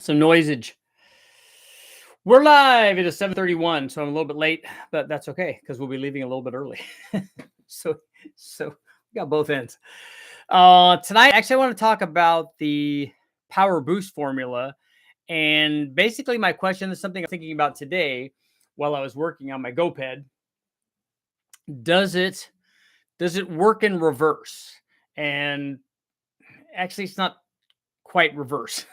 Some noisage. We're live. It is 7:31, so I'm a little bit late, but that's okay because we'll be leaving a little bit early. so, so we got both ends. Tonight, actually, I want to talk about the power boost formula, and basically, my question is something I'm thinking about today while I was working on my GoPed. Does it work in reverse? And actually, it's not quite reverse.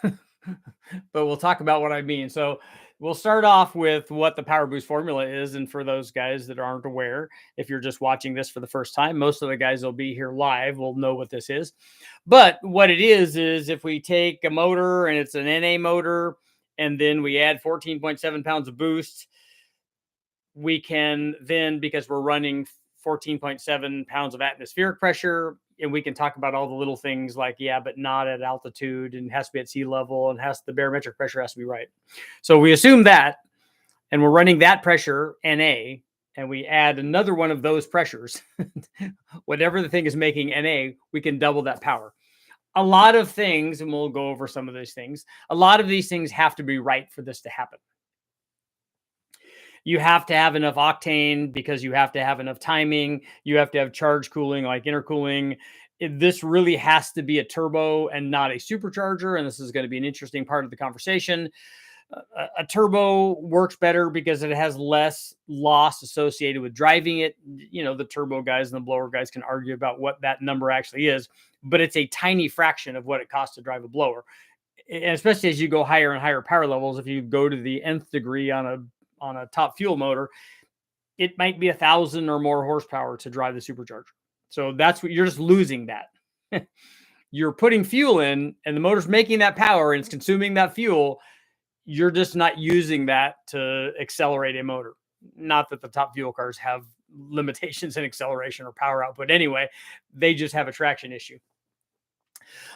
But we'll talk about what I mean. So we'll start off with what the power boost formula is. And for those guys that aren't aware, if you're just watching this for the first time, most of the guys will be here live will know what this is. But what it is if we take a motor and it's an NA motor, and then we add 14.7 pounds of boost, we can then, because we're running 14.7 pounds of atmospheric pressure, and we can talk about all the little things like, yeah, but not at altitude, and has to be at sea level, and the barometric pressure has to be right. So we assume that, and we're running that pressure, NA, and we add another one of those pressures, whatever the thing is making NA, we can double that power. A lot of things, and we'll go over some of those things, a lot of these things have to be right for this to happen. You have to have enough octane because you have to have enough timing. You have to have charge cooling, like intercooling. This really has to be a turbo and not a supercharger. And this is going to be an interesting part of the conversation. A turbo works better because it has less loss associated with driving it. You know, the turbo guys and the blower guys can argue about what that number actually is, but it's a tiny fraction of what it costs to drive a blower. And especially as you go higher and higher power levels, if you go to the nth degree on a top fuel motor, it might be 1,000 or more horsepower to drive the supercharger. So that's what you're just losing that. You're putting fuel in and the motor's making that power and it's consuming that fuel. You're just not using that to accelerate a motor. Not that the top fuel cars have limitations in acceleration or power output anyway. They just have a traction issue.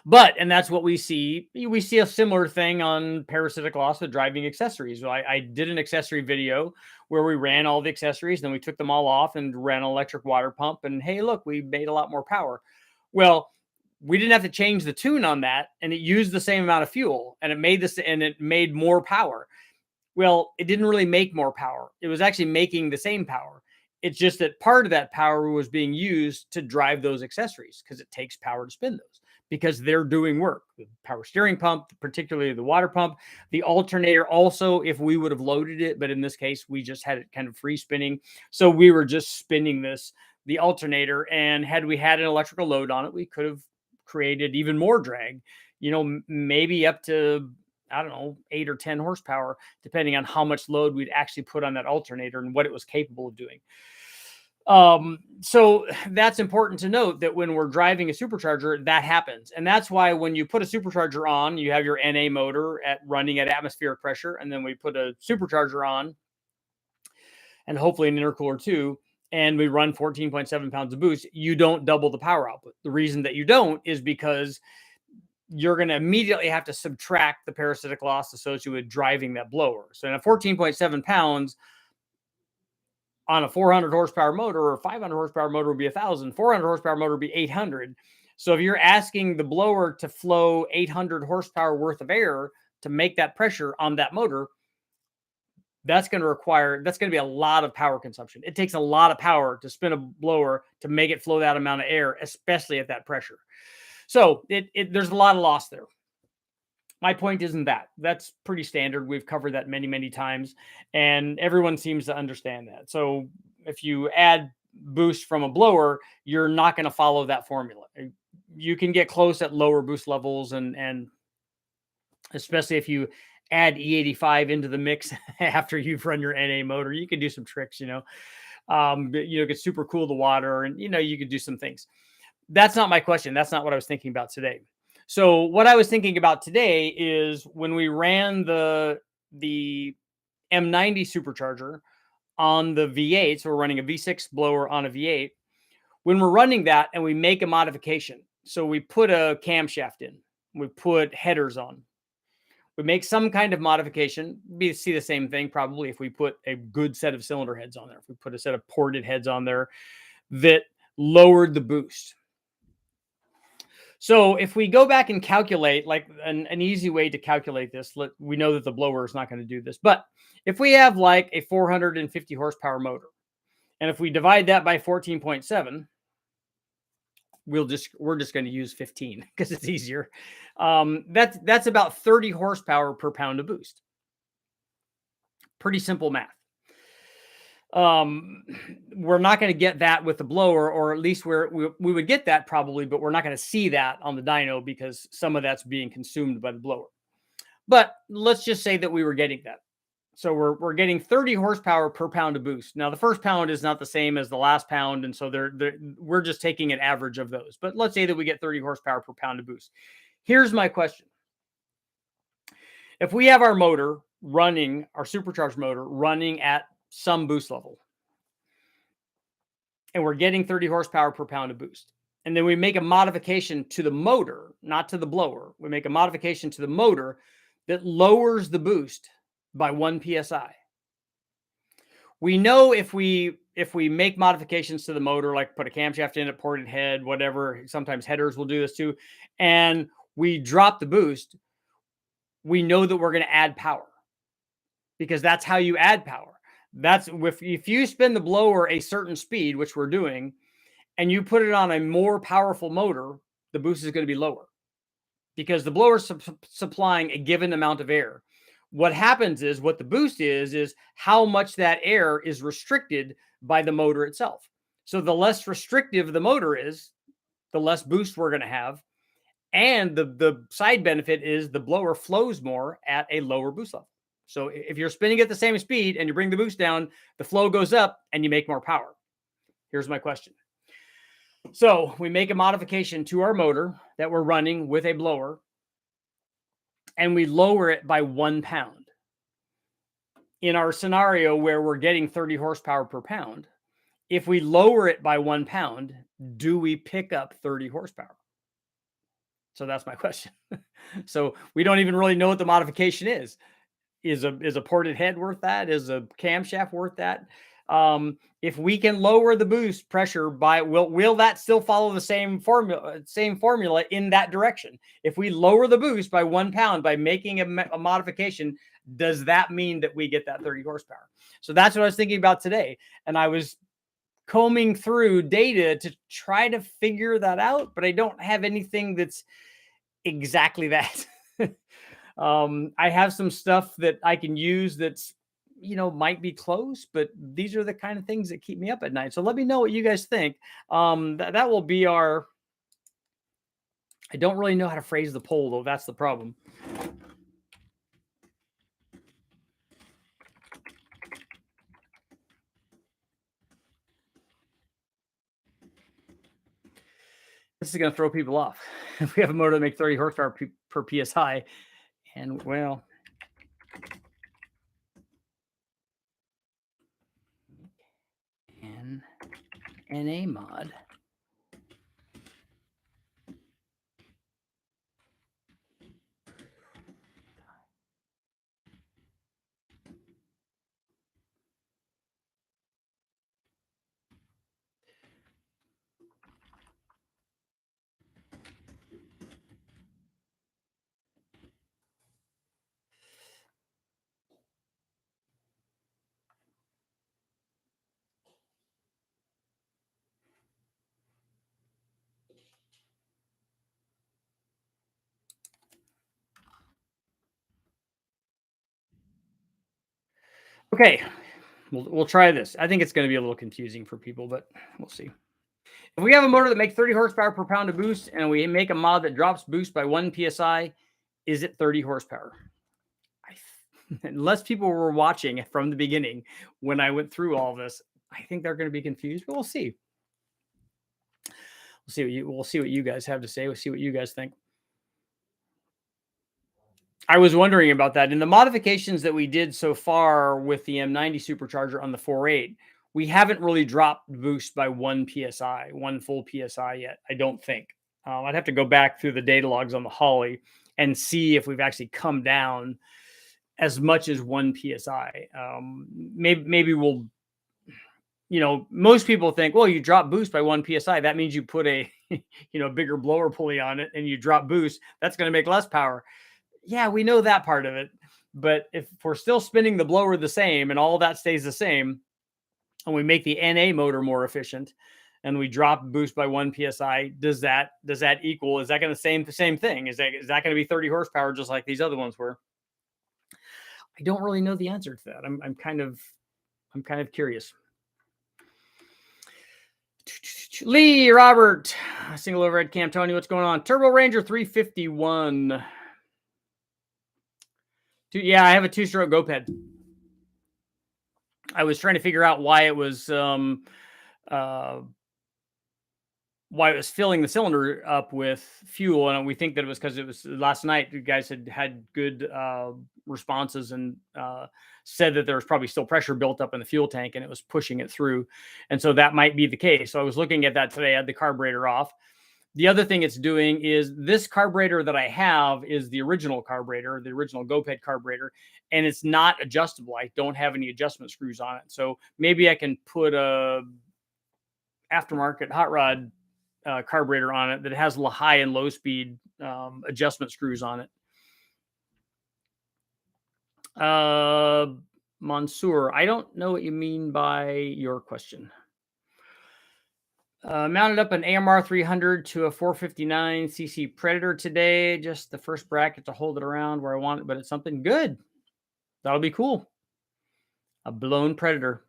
But, and that's what we see. We see a similar thing on parasitic loss with driving accessories. I did an accessory video where we ran all the accessories, then we took them all off and ran an electric water pump. And hey, look, we made a lot more power. Well, we didn't have to change the tune on that, and it used the same amount of fuel, and it made more power. Well, it didn't really make more power. It was actually making the same power. It's just that part of that power was being used to drive those accessories because it takes power to spin those, because they're doing work. The power steering pump, particularly the water pump, the alternator also, if we would have loaded it, but in this case, we just had it kind of free spinning. So we were just spinning the alternator, and had we had an electrical load on it, we could have created even more drag, maybe up to, I don't know, 8 or 10 horsepower, depending on how much load we'd actually put on that alternator and what it was capable of doing. So that's important to note, that when we're driving a supercharger, that happens. And that's why when you put a supercharger on, you have your NA motor running at atmospheric pressure. And then we put a supercharger on, and hopefully an intercooler too, and we run 14.7 pounds of boost. You don't double the power output. The reason that you don't is because you're going to immediately have to subtract the parasitic loss associated with driving that blower. So in a 14.7 pounds, on a 400 horsepower motor or 500 horsepower motor would be 1,000. 400 horsepower motor would be 800. So if you're asking the blower to flow 800 horsepower worth of air to make that pressure on that motor, that's going to be a lot of power consumption. It takes a lot of power to spin a blower to make it flow that amount of air, especially at that pressure. So there's a lot of loss there. My point isn't that. That's pretty standard. We've covered that many, many times, and everyone seems to understand that. So if you add boost from a blower, you're not going to follow that formula. You can get close at lower boost levels, and especially if you add E85 into the mix after you've run your NA motor, you can do some tricks, get super cool the water, and, you could do some things. That's not my question. That's not what I was thinking about today. So what I was thinking about today is when we ran the M90 supercharger on the V8, so we're running a V6 blower on a V8. When we're running that and we make a modification, so we put a camshaft in, we put headers on, we make some kind of modification. We see the same thing probably if we put a good set of cylinder heads on there, if we put a set of ported heads on there that lowered the boost. So if we go back and calculate, like an easy way to calculate this, we know that the blower is not going to do this, but if we have like a 450 horsepower motor, and if we divide that by 14.7, we're just going to use 15 because it's easier. That's about 30 horsepower per pound of boost. Pretty simple math. We're not going to get that with the blower, or at least we would get that probably, but we're not going to see that on the dyno because some of that's being consumed by the blower. But let's just say that we were getting that. So we're getting 30 horsepower per pound of boost. Now the first pound is not the same as the last pound, and so we're just taking an average of those. But let's say that we get 30 horsepower per pound of boost. Here's my question. If we have our motor running, our supercharged motor running at some boost level, and we're getting 30 horsepower per pound of boost, and then we make a modification to the motor, not to the blower, we make a modification to the motor that lowers the boost by 1 psi. We know if we make modifications to the motor, like put a camshaft in it, ported head, whatever, sometimes headers will do this too, and we drop the boost, we know that we're going to add power, because that's how you add power. That's if you spin the blower a certain speed, which we're doing, and you put it on a more powerful motor, the boost is going to be lower because the blower is supplying a given amount of air. What happens is, what the boost is how much that air is restricted by the motor itself. So the less restrictive the motor is, the less boost we're going to have. And the side benefit is the blower flows more at a lower boost level. So if you're spinning at the same speed and you bring the boost down, the flow goes up and you make more power. Here's my question. So we make a modification to our motor that we're running with a blower, and we lower it by 1 pound. In our scenario where we're getting 30 horsepower per pound, if we lower it by 1 pound, do we pick up 30 horsepower? So that's my question. So we don't even really know what the modification is. Is a ported head worth that? Is a camshaft worth that? If we can lower the boost pressure by, will that still follow the same formula in that direction? If we lower the boost by 1 pound by making a modification, does that mean that we get that 30 horsepower? So that's what I was thinking about today. And I was combing through data to try to figure that out, but I don't have anything that's exactly that. I have some stuff that I can use that's, might be close, but these are the kind of things that keep me up at night. So let me know what you guys think. That will be I don't really know how to phrase the poll, though. That's the problem. This is going to throw people off. If we have a motor that makes 30 horsepower per PSI, and well, and NA mod. Okay, we'll try this. I think it's going to be a little confusing for people, but we'll see. If we have a motor that makes 30 horsepower per pound of boost, and we make a mod that drops boost by 1 psi, is it 30 horsepower? Unless people were watching from the beginning when I went through all this, I think they're going to be confused, but we'll see. We'll see what you guys have to say. We'll see what you guys think. I was wondering about that. In the modifications that we did so far with the M90 supercharger on the 4.8, we haven't really dropped boost by 1 psi, 1 full psi yet, I don't think. I'd have to go back through the data logs on the Holly and see if we've actually come down as much as 1 psi. Maybe we'll, most people think, well, you drop boost by 1 psi. That means you put a bigger blower pulley on it and you drop boost, that's going to make less power. Yeah, we know that part of it. But if we're still spinning the blower the same and all that stays the same, and we make the NA motor more efficient and we drop boost by 1 psi, does that equal, is that going to the same thing? Is that going to be 30 horsepower just like these other ones were? I don't really know the answer to that. I'm kind of curious. Lee Robert, single overhead cam, Tony, what's going on? Turbo Ranger 351. Yeah, I have a 2-stroke GoPed. I was trying to figure out why it was filling the cylinder up with fuel, and we think that it was because it was last night. You guys had good responses and said that there was probably still pressure built up in the fuel tank, and it was pushing it through, and so that might be the case. So I was looking at that today. I had the carburetor off. The other thing it's doing is this carburetor that I have is the original carburetor, the original GoPed carburetor, and it's not adjustable. I don't have any adjustment screws on it. So maybe I can put a aftermarket hot rod carburetor on it that has high and low speed adjustment screws on it. Mansoor, I don't know what you mean by your question. Mounted up an AMR 300 to a 459cc Predator today. Just the first bracket to hold it around where I want it, but it's something good. That'll be cool. A blown Predator.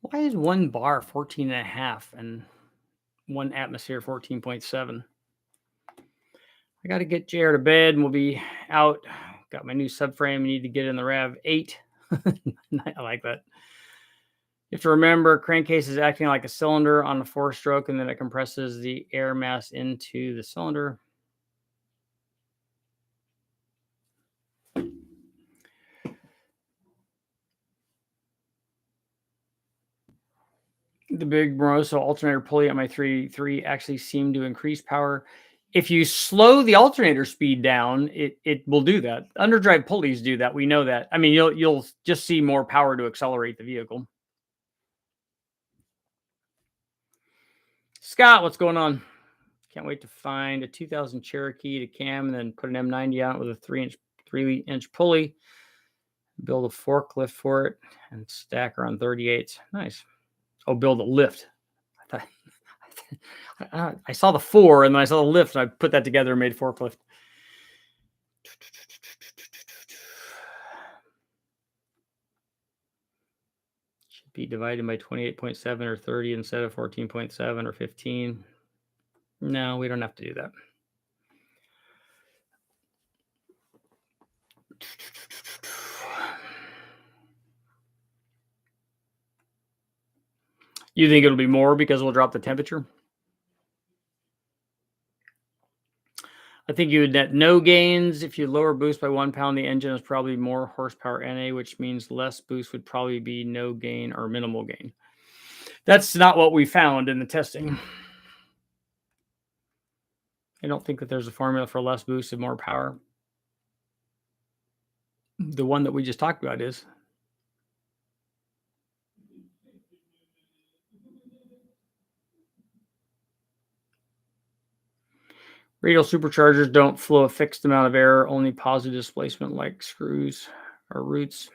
Why is 1 bar 14.5 and 1 atmosphere 14.7? I got to get JR to bed and we'll be out. Got my new subframe. Need to get in the Rev 8. I like that. You have to remember, crankcase is acting like a cylinder on a 4-stroke, and then it compresses the air mass into the cylinder. The big Moroso alternator pulley on my 3.3 actually seemed to increase power. If you slow the alternator speed down, it will do that. Underdrive pulleys do that. We know that. I mean, you'll just see more power to accelerate the vehicle. Scott, what's going on? Can't wait to find a 2000 Cherokee to cam and then put an M90 on it with a 3-inch pulley. Build a forklift for it and stack her on 38s. Nice. Oh, build a lift. I saw the 4 and then I saw the lift and I put that together and made a forklift. Should be divided by 28.7 or 30 instead of 14.7 or 15. No, we don't have to do that. You think it'll be more because we'll drop the temperature? I think you would net no gains. If you lower boost by 1 pound, the engine is probably more horsepower NA, which means less boost would probably be no gain or minimal gain. That's not what we found in the testing. I don't think that there's a formula for less boost and more power. The one that we just talked about is. Radial superchargers don't flow a fixed amount of air, only positive displacement like screws or roots.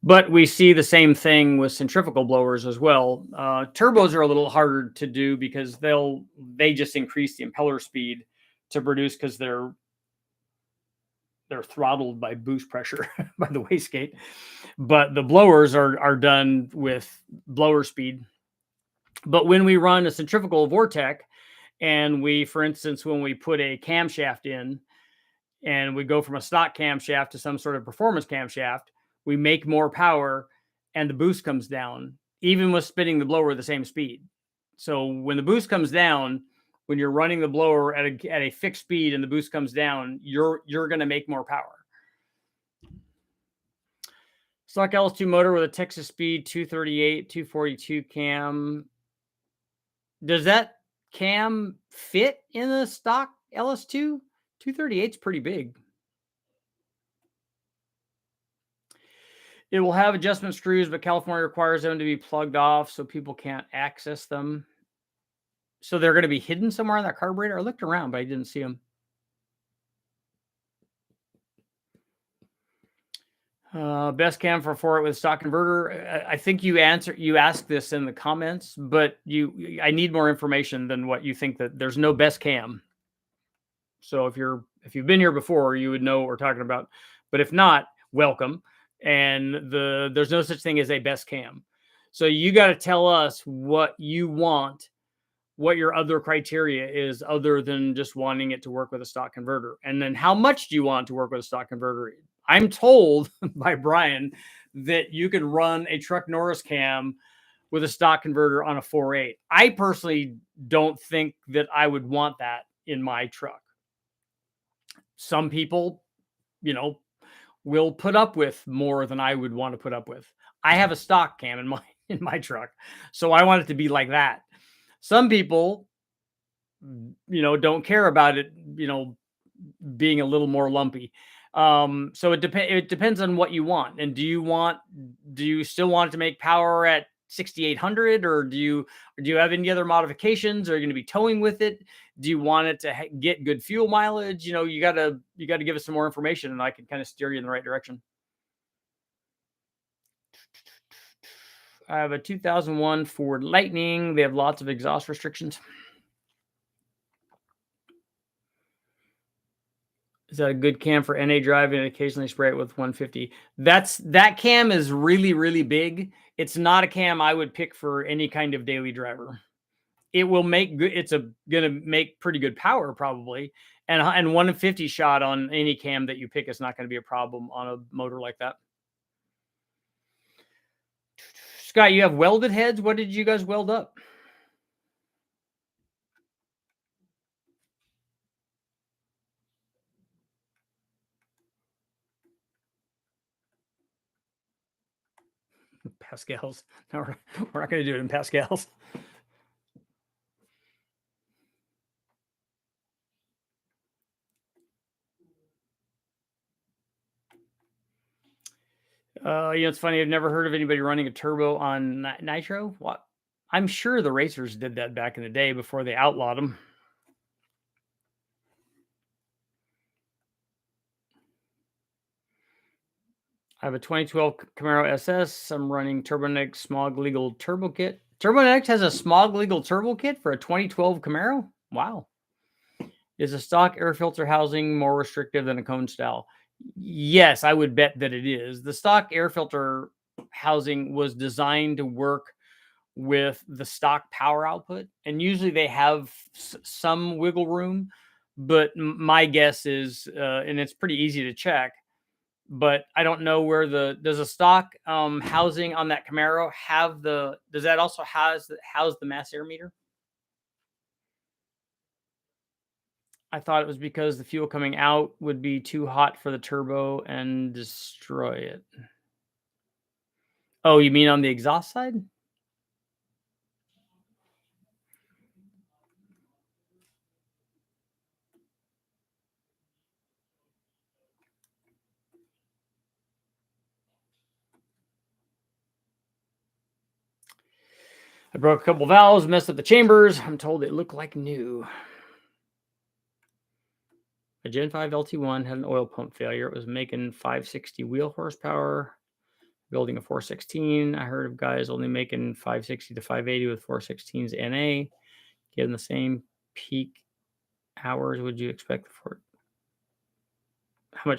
But we see the same thing with centrifugal blowers as well. Turbos are a little harder to do because they just increase the impeller speed to produce because they're throttled by boost pressure by the wastegate. But the blowers are done with blower speed. But when we run a centrifugal Vortec, and we, for instance, when we put a camshaft in and we go from a stock camshaft to some sort of performance camshaft, we make more power and the boost comes down, even with spinning the blower at the same speed. So when the boost comes down, when you're running the blower at a fixed speed and the boost comes down, you're going to make more power. Stock LS2 motor with a Texas speed 238, 242 cam. Does that cam fit in the stock LS2? 238 is pretty big. It will have adjustment screws, but California requires them to be plugged off so people can't access them. So they're going to be hidden somewhere on that carburetor. I looked around, but I didn't see them. Best cam for 4.8 with stock converter. I think you asked this in the comments, but I need more information than what you think. That there's no best cam. So if you've been here before, you would know what we're talking about. But if not, welcome. And there's no such thing as a best cam. So you got to tell us what you want, what your other criteria is other than just wanting it to work with a stock converter. And then how much do you want to work with a stock converter? I'm told by Brian that you could run a Truck Norris cam with a stock converter on a 4.8. I personally don't think that I would want that in my truck. Some people, will put up with more than I would want to put up with. I have a stock cam in my truck, so I want it to be like that. Some people, don't care about it, being a little more lumpy. So it depends on what you want. And do you still want it to make power at 6,800, or do you have any other modifications? Are you going to be towing with it? Do you want it to get good fuel mileage? You got to give us some more information, and I can kind of steer you in the right direction. I have a 2001 Ford Lightning. They have lots of exhaust restrictions. Is that a good cam for NA driving and occasionally spray it with 150? That cam is really, really big. It's not a cam I would pick for any kind of daily driver. It will make good. It's gonna make pretty good power probably, and 150 shot on any cam that you pick is not going to be a problem on a motor like that. Scott, you have welded heads. What did you guys weld up? Pascals. No, we're not going to do it in pascals. It's funny. I've never heard of anybody running a turbo on nitro. What? I'm sure the racers did that back in the day before they outlawed them. I have a 2012 Camaro SS. I'm running Turbonetics Smog Legal Turbo Kit. Turbonetics has a Smog Legal Turbo Kit for a 2012 Camaro? Wow. Is a stock air filter housing more restrictive than a cone style? Yes, I would bet that it is. The stock air filter housing was designed to work with the stock power output, and usually they have some wiggle room, but my guess is, and it's pretty easy to check, but I don't know where does a stock housing on that Camaro does that also house the mass air meter? I thought it was because the fuel coming out would be too hot for the turbo and destroy it. Oh, you mean on the exhaust side? I broke a couple valves, messed up the chambers. I'm told they look like new. A Gen 5 LT1 had an oil pump failure. It was making 560 wheel horsepower, building a 416. I heard of guys only making 560 to 580 with 416s NA. Given the same peak hours, would you expect for how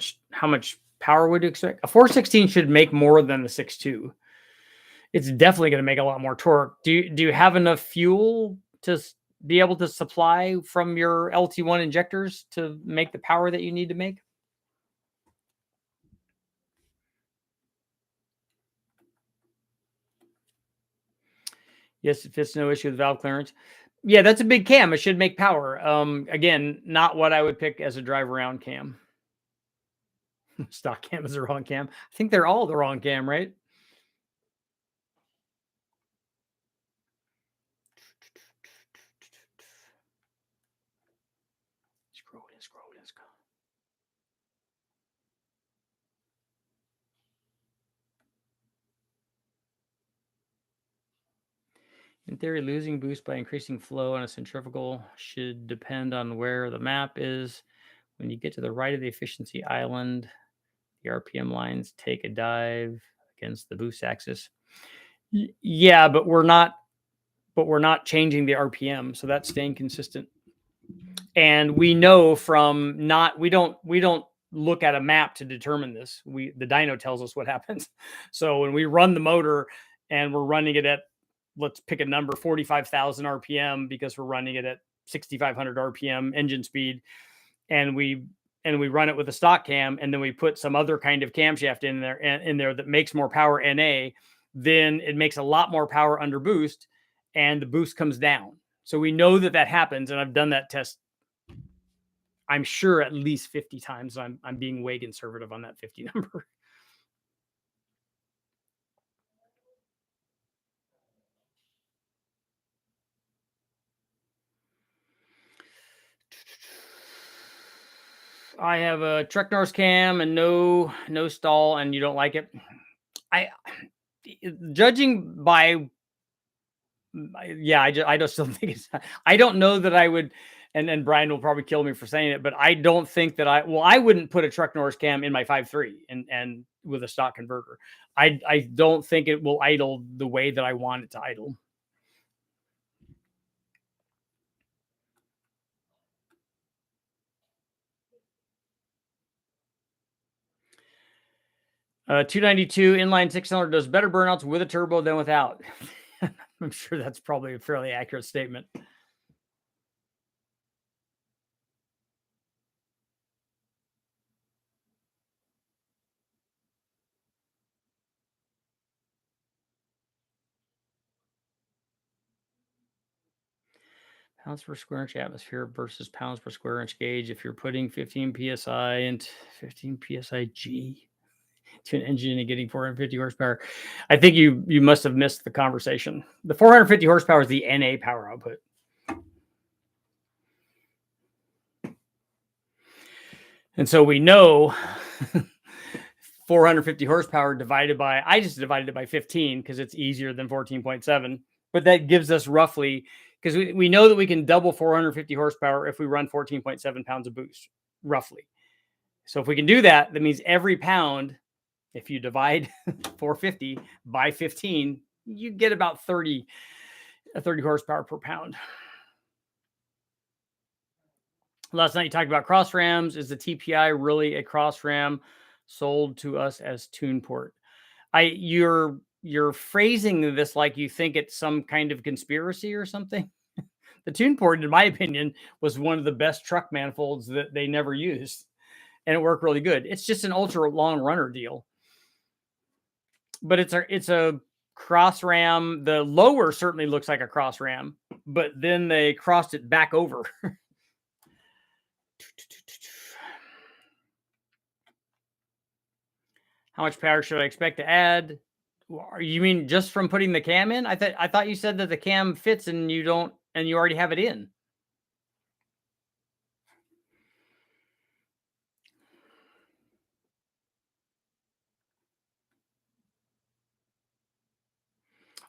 much power would you expect? A 416 should make more than the 6.2. It's definitely going to make a lot more torque. Do you have enough fuel to be able to supply from your LT1 injectors to make the power that you need to make? Yes, it fits, no issue with valve clearance. Yeah, that's a big cam. It should make power. Again, not what I would pick as a drive around cam. Stock cam is the wrong cam. I think they're all the wrong cam, right? Scroll. In theory, losing boost by increasing flow on a centrifugal should depend on where the map is. When you get to the right of the efficiency island, the RPM lines take a dive against the boost axis. Yeah, but we're not changing the RPM, so that's staying consistent. And we know from not we don't look at a map to determine this. The dyno tells us what happens. So when we run the motor and we're running it at, let's pick a number, 45,000 RPM, because we're running it at 6,500 RPM engine speed, and we run it with a stock cam, and then we put some other kind of camshaft in there that makes more power NA, then it makes a lot more power under boost, and the boost comes down. So we know that happens, and I've done that test, I'm sure, at least 50 times. I'm being way conservative on that 50 number. I have a Trek Norse cam and no stall, and you don't like it. I judging by yeah, I just don't think it's. I don't know that I would, and Brian will probably kill me for saying it, but I don't think that I wouldn't put a Trek Norse cam in my 5.3 and with a stock converter. I don't think it will idle the way that I want it to idle. Uh, 292 inline 6-cylinder does better burnouts with a turbo than without. I'm sure that's probably a fairly accurate statement. Pounds per square inch atmosphere versus pounds per square inch gauge. If you're putting 15 psi and 15 psi G to an engine and getting 450 horsepower, I think you must have missed the conversation. The 450 horsepower is the NA power output. And so we know 450 horsepower divided by, I just divided it by 15 because it's easier than 14.7. But that gives us roughly, because we know that we can double 450 horsepower if we run 14.7 pounds of boost, roughly. So if we can do that, that means every pound, if you divide 450 by 15, you get about 30 horsepower per pound. Last night you talked about cross rams. Is the TPI really a cross ram sold to us as tune port? You're phrasing this like you think it's some kind of conspiracy or something. The tune port, in my opinion, was one of the best truck manifolds that they never used, and it worked really good. It's just an ultra long runner deal, but it's a cross ram. The lower certainly looks like a cross ram, but then they crossed it back over. How much power should I expect to add? You mean just from putting the cam in? I thought you said that the cam fits and you already have it in.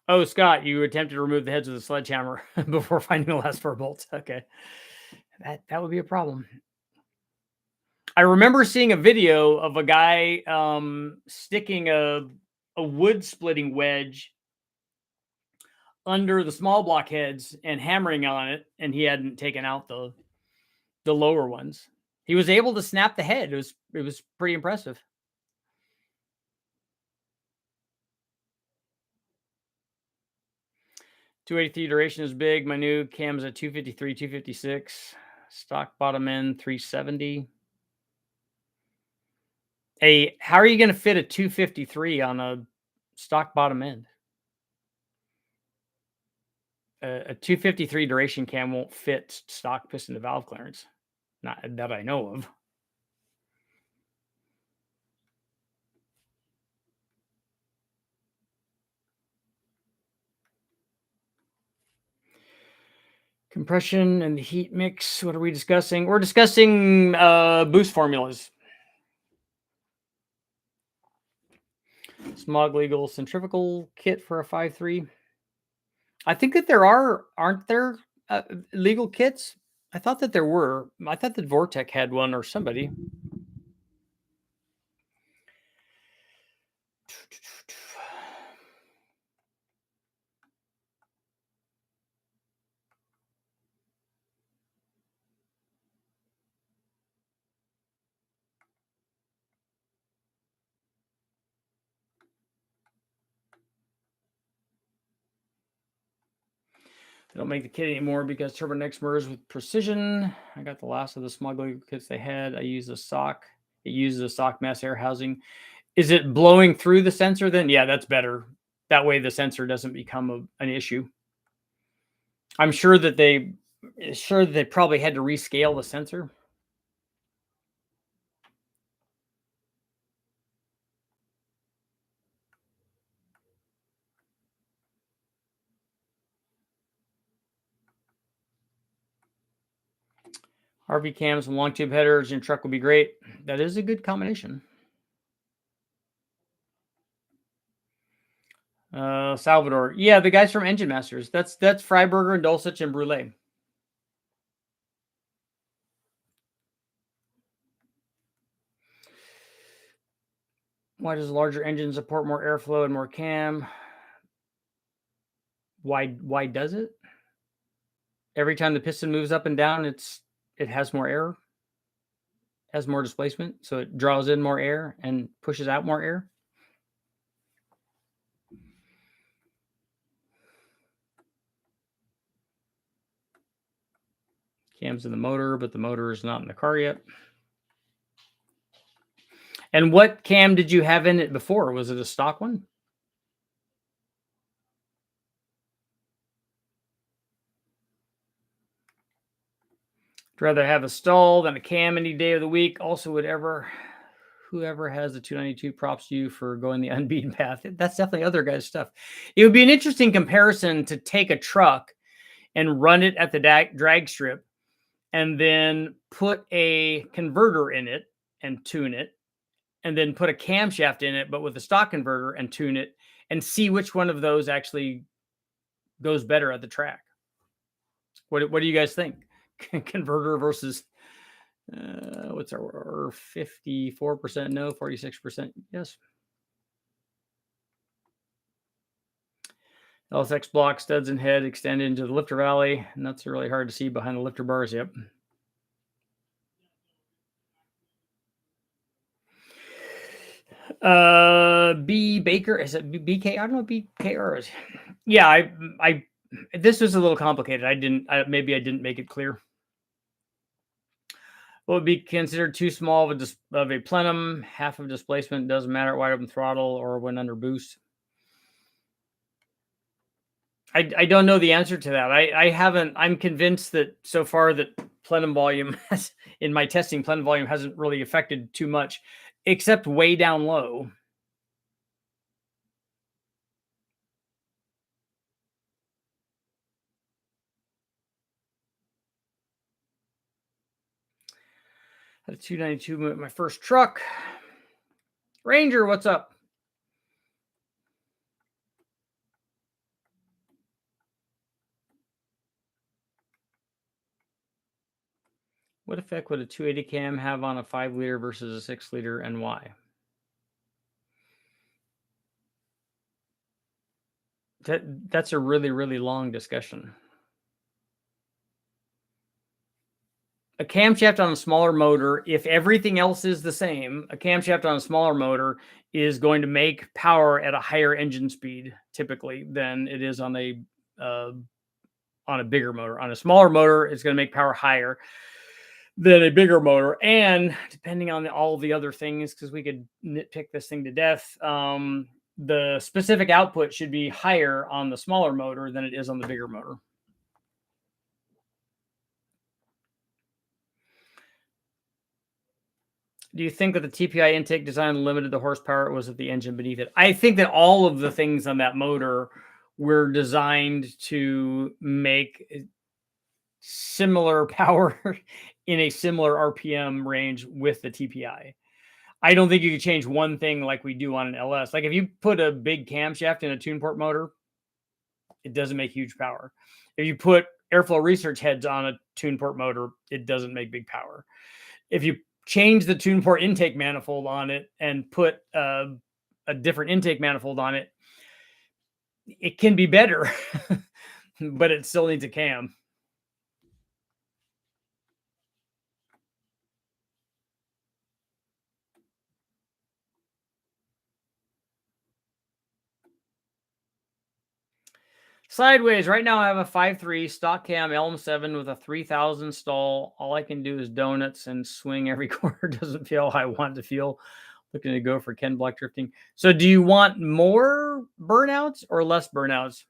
Oh, Scott, you attempted to remove the heads of the sledgehammer before finding the last 4 bolts. Okay. That would be a problem. I remember seeing a video of a guy sticking a wood splitting wedge under the small block heads and hammering on it, and he hadn't taken out the lower ones. He was able to snap the head. It was pretty impressive. 283 duration is big. My new cam's at 253, 256. Stock bottom end 370. How are you going to fit a 253 on a stock bottom end? A 253 duration cam won't fit stock piston to valve clearance. Not that I know of. Compression and the heat mix. What are we discussing? We're discussing boost formulas. Smog legal centrifugal kit for a 5.3. I think that aren't there legal kits? I thought that there were. I thought that Vortec had one or somebody. They don't make the kit anymore because Turbonex merged with Precision. I got the last of the smog legal kits they had. I use a sock. It uses a sock mass air housing. Is it blowing through the sensor then? Yeah, that's better. That way the sensor doesn't become an issue. I'm sure that they probably had to rescale the sensor. RV cams and long tube headers in truck would be great. That is a good combination. Salvador. Yeah, the guys from Engine Masters. That's Freiberger and Dulcich and Brule. Why does a larger engine support more airflow and more cam? Why does it? Every time the piston moves up and down, it has more air, has more displacement, so it draws in more air and pushes out more air. Cam's in the motor, but the motor is not in the car yet. And what cam did you have in it before? Was it a stock one? I'd rather have a stall than a cam any day of the week. Also, whoever has the 292 props you for going the unbeaten path. That's definitely other guys' stuff. It would be an interesting comparison to take a truck and run it at the drag strip and then put a converter in it and tune it, and then put a camshaft in it, but with a stock converter and tune it, and see which one of those actually goes better at the track. What do you guys think? Converter versus what's our 54% no, 46% yes. LSX block, studs and head extend into the lifter valley, and that's really hard to see behind the lifter bars. Yep. B Baker, is it BK? I don't know what BKR is. Yeah, I this was a little complicated. Maybe I didn't make it clear. What would be considered too small of a plenum? Half of displacement, doesn't matter at wide open throttle or when under boost. I don't know the answer to that. I haven't. I'm convinced that so far that plenum volume has, in my testing, plenum volume hasn't really affected too much, except way down low. Had a 292 my first truck. Ranger, what's up? What effect would a 280 cam have on a 5-liter versus a 6-liter, and why? That's a really, really long discussion. A camshaft on a smaller motor, if everything else is the same, a camshaft on a smaller motor is going to make power at a higher engine speed typically than it is on a bigger motor. On a smaller motor, it's going to make power higher than a bigger motor. And depending on all the other things, because we could nitpick this thing to death, the specific output should be higher on the smaller motor than it is on the bigger motor. Do you think that the TPI intake design limited the horsepower, or was it the engine beneath it? I think that all of the things on that motor were designed to make similar power in a similar RPM range with the TPI. I don't think you could change one thing like we do on an LS. Like if you put a big camshaft in a tune port motor, it doesn't make huge power. If you put airflow research heads on a tune port motor, it doesn't make big power. If you change the tune port intake manifold on it and put a different intake manifold on it, it can be better, but it still needs a cam. Sideways. Right now I have a 5.3 stock cam LM7 with a 3000 stall. All I can do is donuts and swing every corner. Doesn't feel how I want it to feel. Looking to go for Ken block drifting. So do you want more burnouts or less burnouts?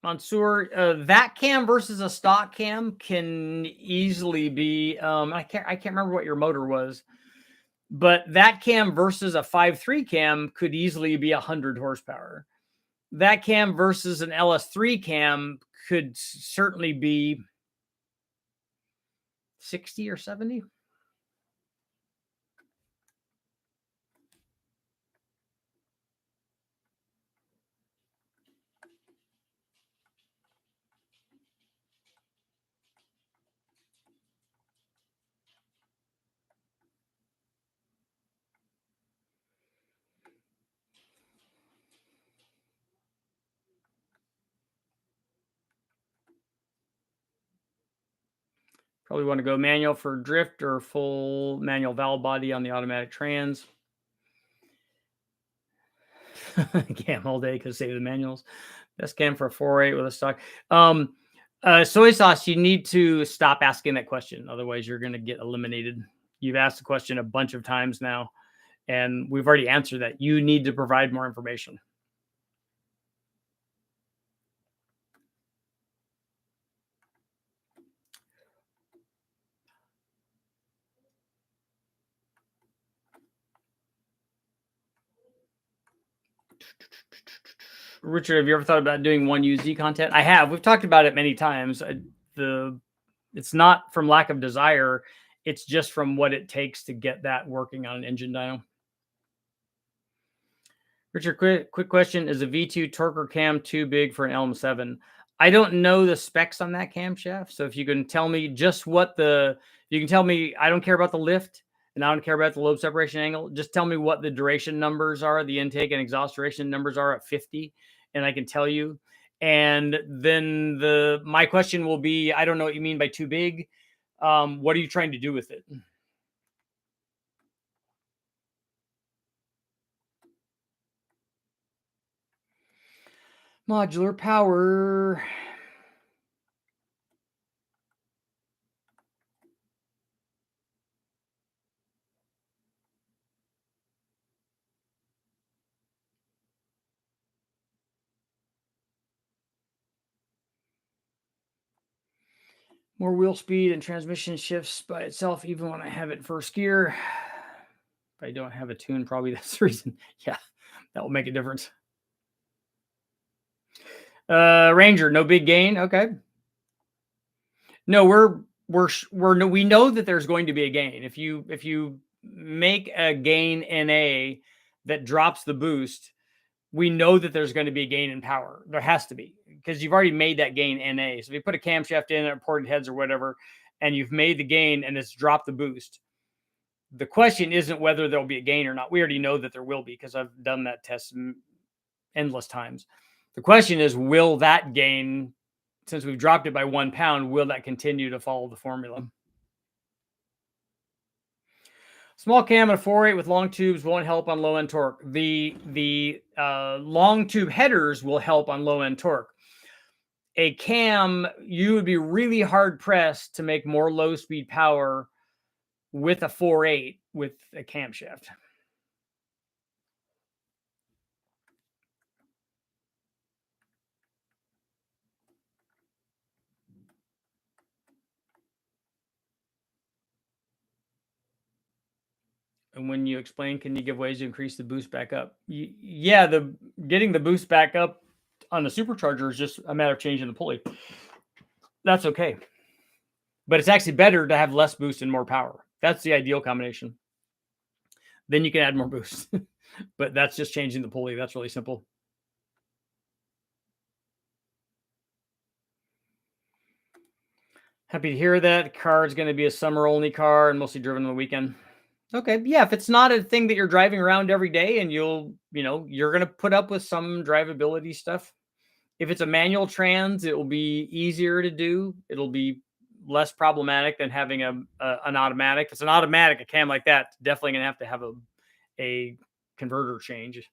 Mansoor, that cam versus a stock cam can easily be I can't remember what your motor was, but that cam versus a 5.3 cam could easily be 100 horsepower. That cam versus an LS3 cam could certainly be 60 or 70. Probably want to go manual for drift or full manual valve body on the automatic trans. Cam all day because save the manuals. Best cam for a 4.8 with a stock. Soy sauce, you need to stop asking that question. Otherwise, you're going to get eliminated. You've asked the question a bunch of times now, and we've already answered that. You need to provide more information. Richard, have you ever thought about doing one UZ content? I have. We've talked about it many times. It's not from lack of desire. It's just from what it takes to get that working on an engine dyno. Richard, quick question. Is a V2 torquer cam too big for an LM7? I don't know the specs on that camshaft. So if you can tell me just you can tell me, I don't care about the lift and I don't care about the lobe separation angle. Just tell me what the duration numbers are, the intake and exhaust duration numbers are at 50. And I can tell you. And then my question will be, I don't know what you mean by too big. What are you trying to do with it? Modular power. More wheel speed and transmission shifts by itself, even when I have it first gear. If I don't have a tune, probably that's the reason. Yeah, that will make a difference. Ranger, no big gain. Okay. No, we know that there's going to be a gain. If you make a gain NA that drops the boost, we know that there's going to be a gain in power. There has to be, because you've already made that gain NA. So if you put a camshaft in or ported heads or whatever, and you've made the gain and it's dropped the boost, the question isn't whether there'll be a gain or not. We already know that there will be because I've done that test endless times. The question is, will that gain, since we've dropped it by 1 pound, will that continue to follow the formula? Small cam at a 4.8 with long tubes won't help on low end torque. The long tube headers will help on low end torque. A cam, you would be really hard pressed to make more low speed power with a 4.8 with a camshaft. And when you explain, can you give ways to increase the boost back up? Yeah, getting the boost back up on the supercharger is just a matter of changing the pulley. That's okay. But it's actually better to have less boost and more power. That's the ideal combination. Then you can add more boost. But that's just changing the pulley. That's really simple. Happy to hear that. The car is going to be a summer only car and mostly driven on the weekend. Okay. Yeah. If it's not a thing that you're driving around every day and you're going to put up with some drivability stuff. If it's a manual trans, it will be easier to do. It'll be less problematic than having an automatic. If it's an automatic, a cam like that, definitely going to have a converter change.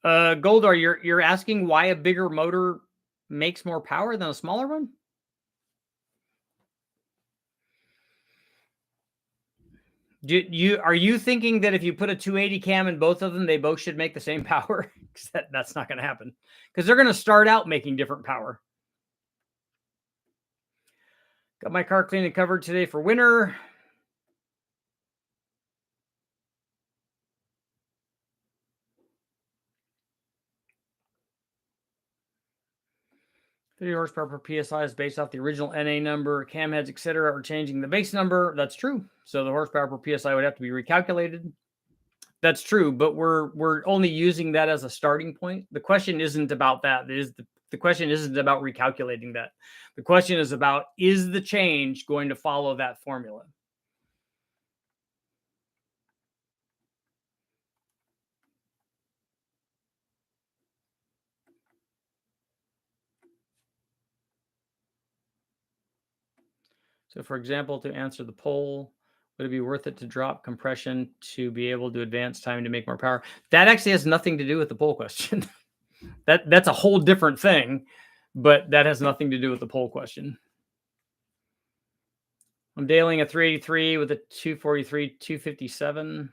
Goldar, you're asking why a bigger motor makes more power than a smaller one? Are you thinking that if you put a 280 cam in both of them, they both should make the same power? That's not going to happen because they're going to start out making different power. Got my car cleaned and covered today for winter. Thirty horsepower per PSI is based off the original NA number. Cam heads, etc., are changing the base number. That's true. So the horsepower per PSI would have to be recalculated. That's true, but we're only using that as a starting point. The question isn't about that. The question isn't about recalculating that. The question is about, is the change going to follow that formula? So for example, to answer the poll, would it be worth it to drop compression to be able to advance time to make more power? That actually has nothing to do with the poll question. That's a whole different thing, but that has nothing to do with the poll question. I'm dealing a 383 with a 243, 257.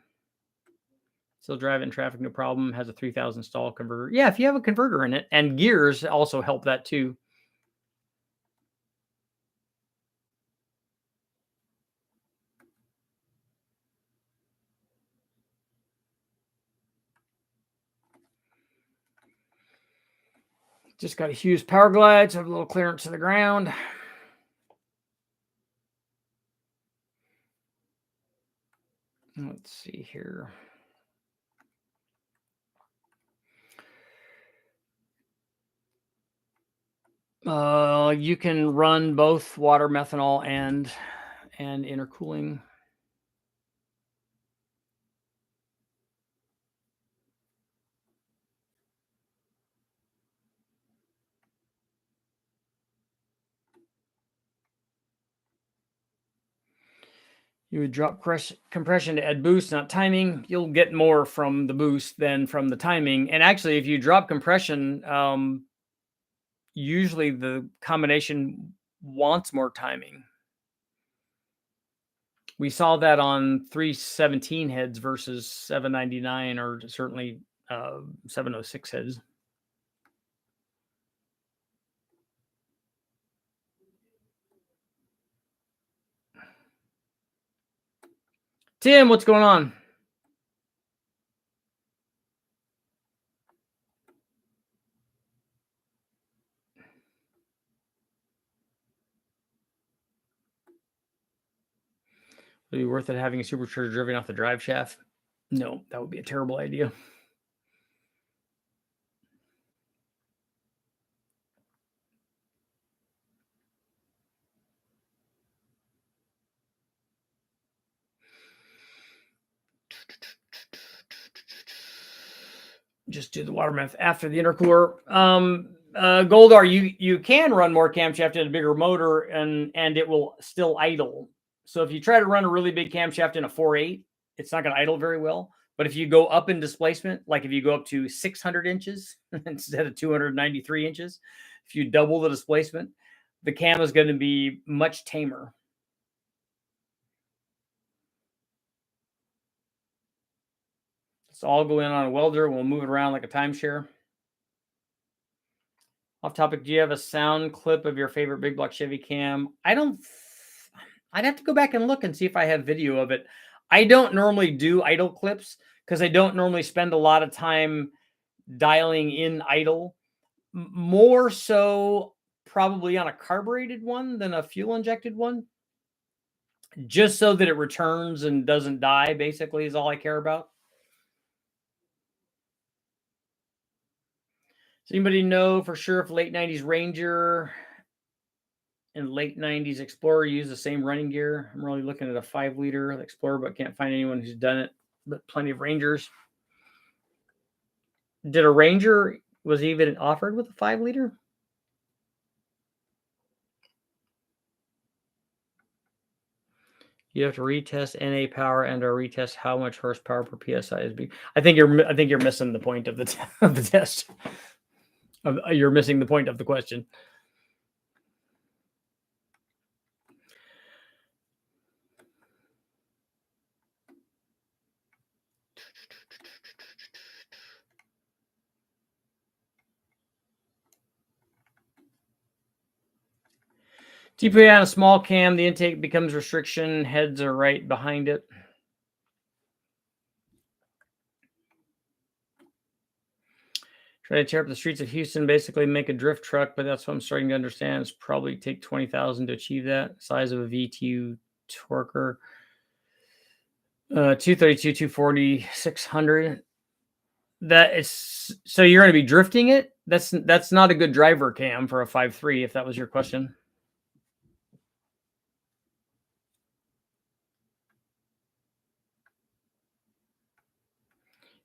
Still driving in traffic, no problem. Has a 3000 stall converter. Yeah, if you have a converter in it, and gears also help that too. Just got a Hughes Power Glide, so I have a little clearance to the ground. Let's see here. You can run both water methanol and intercooling. You would drop compression to add boost, not timing. You'll get more from the boost than from the timing. And actually, if you drop compression, usually the combination wants more timing. We saw that on 317 heads versus 799 or certainly 706 heads. Tim, what's going on? Would it be worth it having a supercharger driven off the drive shaft? No, that would be a terrible idea. just do the water math after the intercooler. Goldar, you can run more camshaft in a bigger motor and it will still idle. So if you try to run a really big camshaft in a 4.8, it's not going to idle very well. But if you go up in displacement, like if you go up to 600 inches instead of 293 inches, if you double the displacement, the cam is going to be much tamer. Let's all go in on a welder. We'll move it around like a timeshare. Off topic, do you have a sound clip of your favorite big block Chevy cam? I don't. I'd have to go back and look and see if I have video of it. I don't normally do idle clips because I don't normally spend a lot of time dialing in idle. More so probably on a carbureted one than a fuel injected one. Just so that it returns and doesn't die, basically, is all I care about. Does anybody know for sure if late 90s Ranger and late 90s Explorer use the same running gear? I'm really looking at a 5-liter Explorer, but can't find anyone who's done it, but plenty of Rangers. Did a Ranger, was even offered with a 5-liter? You have to retest NA power and or retest how much horsepower per PSI is. I think you're missing the point of the of the test. You're missing the point of the question. TPA on a small cam, the intake becomes restriction. Heads are right behind it. Try to tear up the streets of Houston, basically make a drift truck, but that's what I'm starting to understand. It's probably take 20,000 to achieve that. Size of a VTU torquer. 232, 240, 600. That is, so you're going to be drifting it? That's not a good driver cam for a 5.3, if that was your question.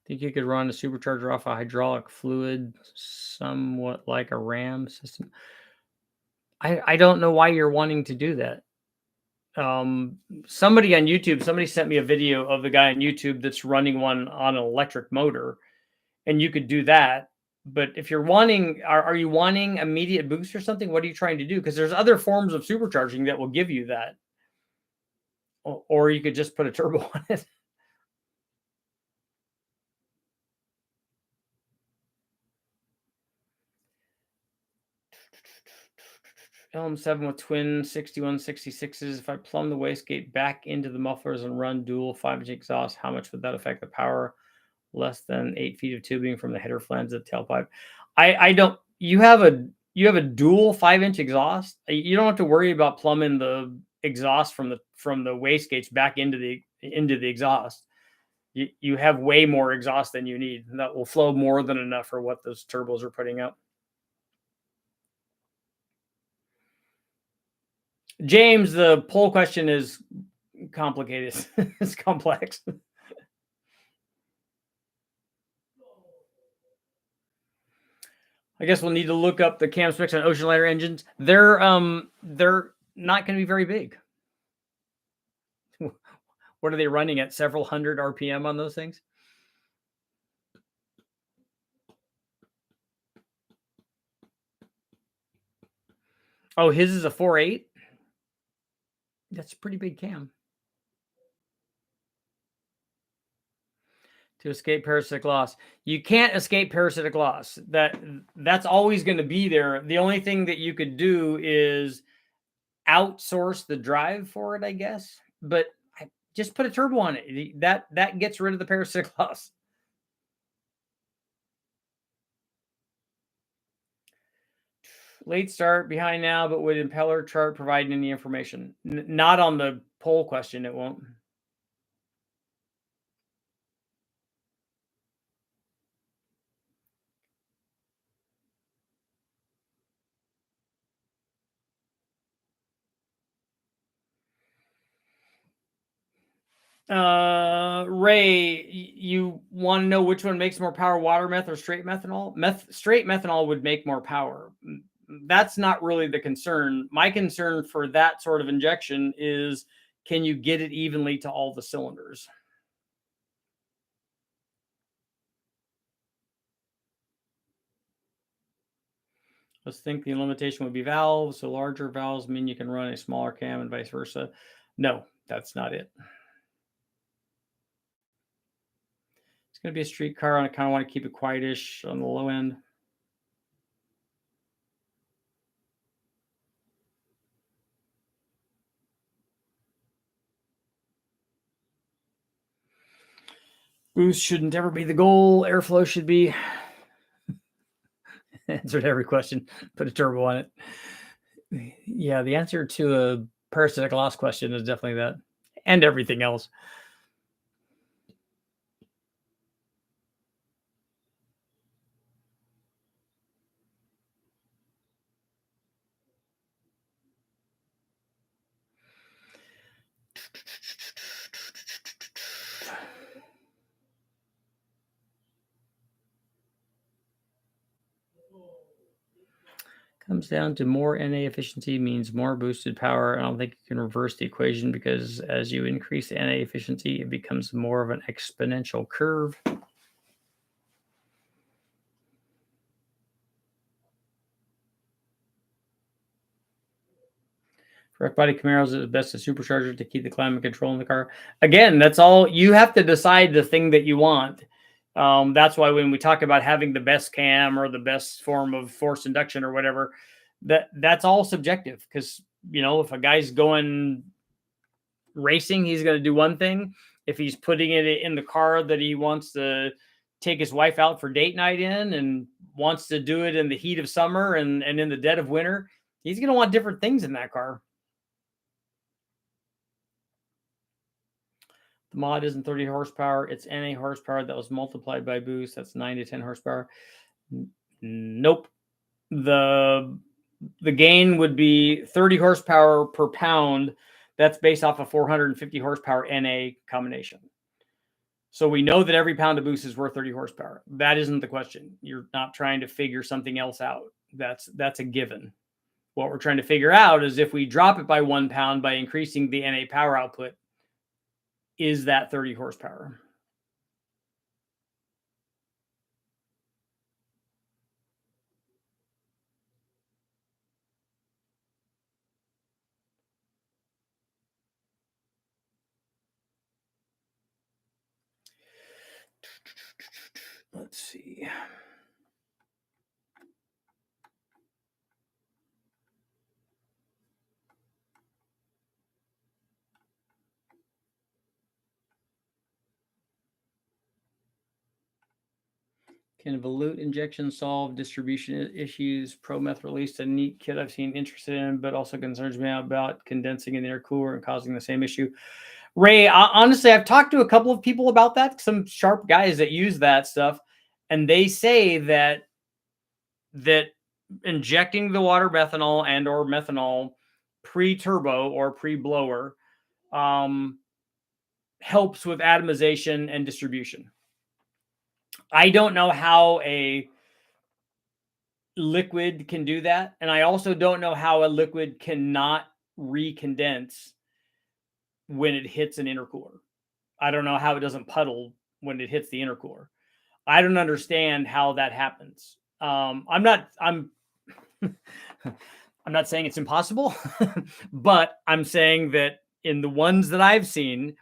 Think you could run a supercharger off a hydraulic fluid, somewhat like a RAM system? I don't know why you're wanting to do that. Somebody on YouTube, somebody sent me a video of the guy on YouTube that's running one on an electric motor, and you could do that. But if you're wanting, are you wanting immediate boost or something? What are you trying to do? Because there's other forms of supercharging that will give you that. Or you could just put a turbo on it. LM7 with twin 6166s. If I plumb the wastegate back into the mufflers and run dual 5-inch exhaust, how much would that affect the power? Less than 8 feet of tubing from the header flange to the tailpipe. I don't. You have a dual 5-inch exhaust. You don't have to worry about plumbing the exhaust from the wastegates back into the exhaust. You have way more exhaust than you need. That will flow more than enough for what those turbos are putting out. James, the poll question is complicated. It's complex. I guess we'll need to look up the cam specs on ocean liner engines. They're not going to be very big. What are they running at? Several hundred RPM on those things? Oh, his is a 4.8? That's a pretty big cam. To escape parasitic loss. You can't escape parasitic loss. That's always going to be there. The only thing that you could do is outsource the drive for it, I guess. But just put a turbo on it. That gets rid of the parasitic loss. Late start, behind now, but would impeller chart provide any information? Not on the poll question, it won't. Ray, you want to know which one makes more power, water meth or straight methanol? Straight methanol would make more power. That's not really the concern. My concern for that sort of injection is, can you get it evenly to all the cylinders? Let's think the limitation would be valves. So larger valves mean you can run a smaller cam and vice versa. No, that's not it. It's going to be a street car, and I kind of want to keep it quietish on the low end. Boost shouldn't ever be the goal. Airflow should be. Answered every question. Put a turbo on it. Yeah, the answer to a parasitic loss question is definitely that, and everything else. Comes down to more NA efficiency means more boosted power. I don't think you can reverse the equation, because as you increase NA efficiency, it becomes more of an exponential curve. Direct body Camaros is best as supercharger to keep the climate control in the car. Again, that's all. You have to decide the thing that you want. That's why when we talk about having the best cam or the best form of forced induction or whatever, that's all subjective. Because, you know, if a guy's going racing, he's going to do one thing. If he's putting it in the car that he wants to take his wife out for date night in and wants to do it in the heat of summer and in the dead of winter, he's going to want different things in that car. The mod isn't 30 horsepower. It's NA horsepower that was multiplied by boost. That's 9 to 10 horsepower. Nope. The gain would be 30 horsepower per pound. That's based off a 450 horsepower NA combination. So we know that every pound of boost is worth 30 horsepower. That isn't the question. You're not trying to figure something else out. That's a given. What we're trying to figure out is if we drop it by 1 pound by increasing the NA power output, is that 30 horsepower? Let's see. Can a volute injection solve distribution issues? ProMeth released a neat kit I've seen interested in, but also concerns me about condensing in the air cooler and causing the same issue. Ray, honestly, I've talked to a couple of people about that, some sharp guys that use that stuff, and they say that injecting the water methanol and or methanol pre-turbo or pre-blower helps with atomization and distribution. I don't know how a liquid can do that, and I also don't know how a liquid cannot recondense when it hits an intercooler. I don't know how it doesn't puddle when it hits the intercooler. I don't understand how that happens. I'm not saying it's impossible, but I'm saying that in the ones that I've seen,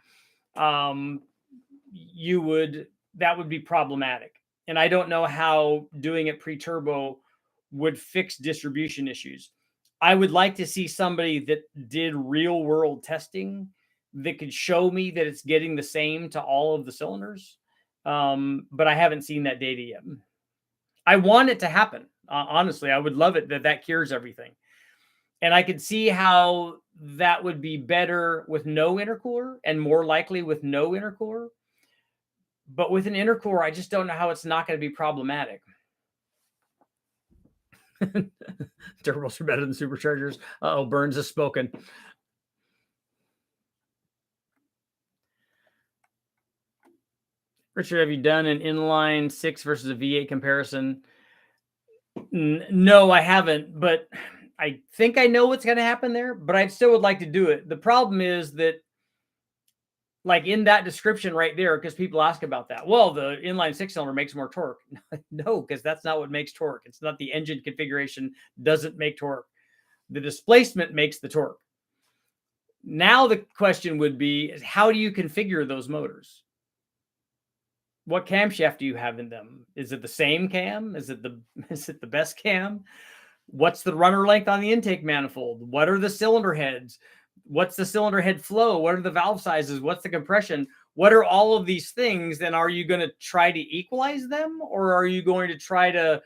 that would be problematic. And I don't know how doing it pre-turbo would fix distribution issues. I would like to see somebody that did real world testing that could show me that it's getting the same to all of the cylinders. But I haven't seen that data yet. I want it to happen. Honestly, I would love it that cures everything. And I could see how that would be better with no intercooler and more likely with no intercooler. But with an intercooler, I just don't know how it's not going to be problematic. Turbos are better than superchargers. Uh-oh, Burns has spoken. Richard, have you done an inline six versus a V8 comparison? No, I haven't, but I think I know what's going to happen there, but I still would like to do it. The problem is that, like in that description right there, because people ask about that. Well, the inline six cylinder makes more torque. No, because that's not what makes torque. It's not the engine configuration doesn't make torque. The displacement makes the torque. Now the question would be, is how do you configure those motors? What camshaft do you have in them? Is it the same cam? Is it the best cam? What's the runner length on the intake manifold? What are the cylinder heads? What's the cylinder head flow? What are the valve sizes? What's the compression? What are all of these things? Then are you going to try to equalize them, or are you going to try to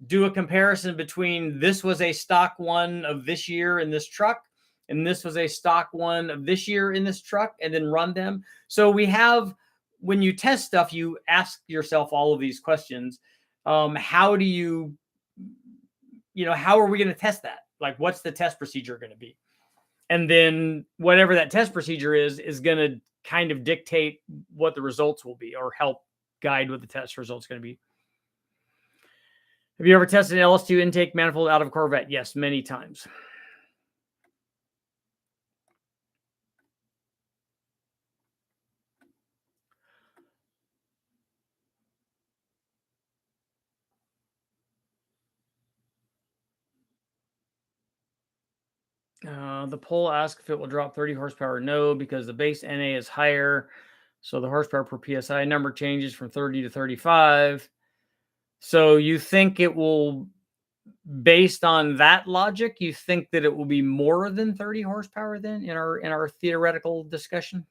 do a comparison between this was a stock one of this year in this truck and this was a stock one of this year in this truck, and then run them? So we have, when you test stuff, you ask yourself all of these questions. How do you, how are we going to test that? Like, what's the test procedure going to be? And then whatever that test procedure is going to kind of dictate what the results will be, or help guide what the test results going to be. Have you ever tested an LS2 intake manifold out of a Corvette? Yes, many times. The poll asks if it will drop 30 horsepower. No, because the base NA is higher. So the horsepower per PSI number changes from 30 to 35. So you think it will, based on that logic, you think that it will be more than 30 horsepower then in our theoretical discussion?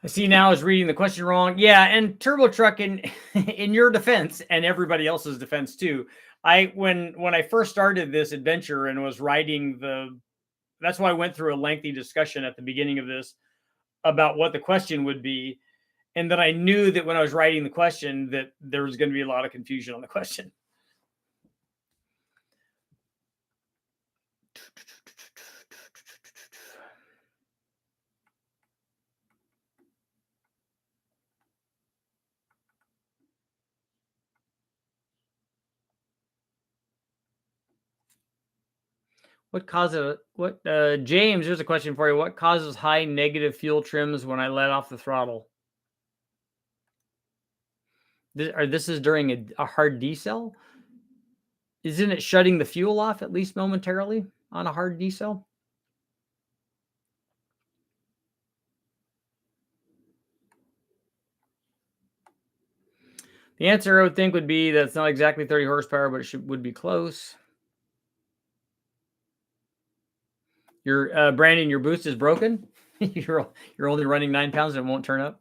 I see now is reading the question wrong. Yeah, and Turbo Truck, in in your defense and everybody else's defense too. When I first started this adventure and was writing that's why I went through a lengthy discussion at the beginning of this about what the question would be, and that I knew that when I was writing the question that there was going to be a lot of confusion on the question. What causes James, here's a question for you. What causes high negative fuel trims when I let off the throttle? This is during a hard decel? Isn't it shutting the fuel off at least momentarily on a hard decel? The answer I would think would be that it's not exactly 30 horsepower, but it would be close. Your Brandon, your boost is broken. you're only running 9 pounds and it won't turn up.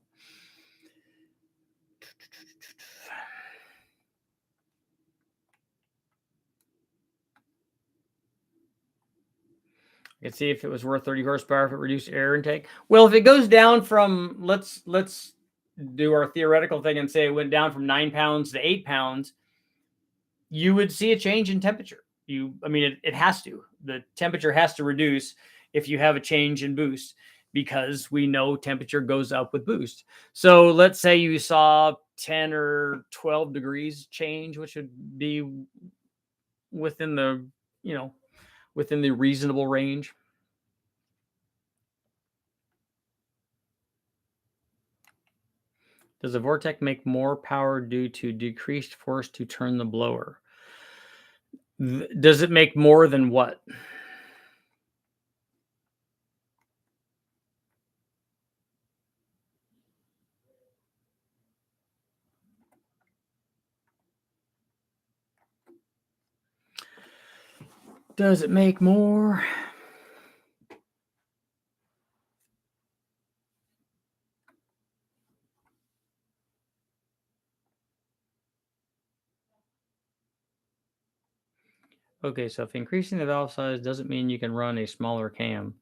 I could see if it was worth 30 horsepower if it reduced air intake. Well, if it goes down from, let's do our theoretical thing and say it went down from 9 pounds to 8 pounds, you would see a change in temperature. It has to. The temperature has to reduce if you have a change in boost, because we know temperature goes up with boost. So let's say you saw 10 or 12 degrees change, which would be within the, within the reasonable range. Does a Vortec make more power due to decreased force to turn the blower? Does it make more than what? Does it make more? Okay, so if increasing the valve size doesn't mean you can run a smaller cam.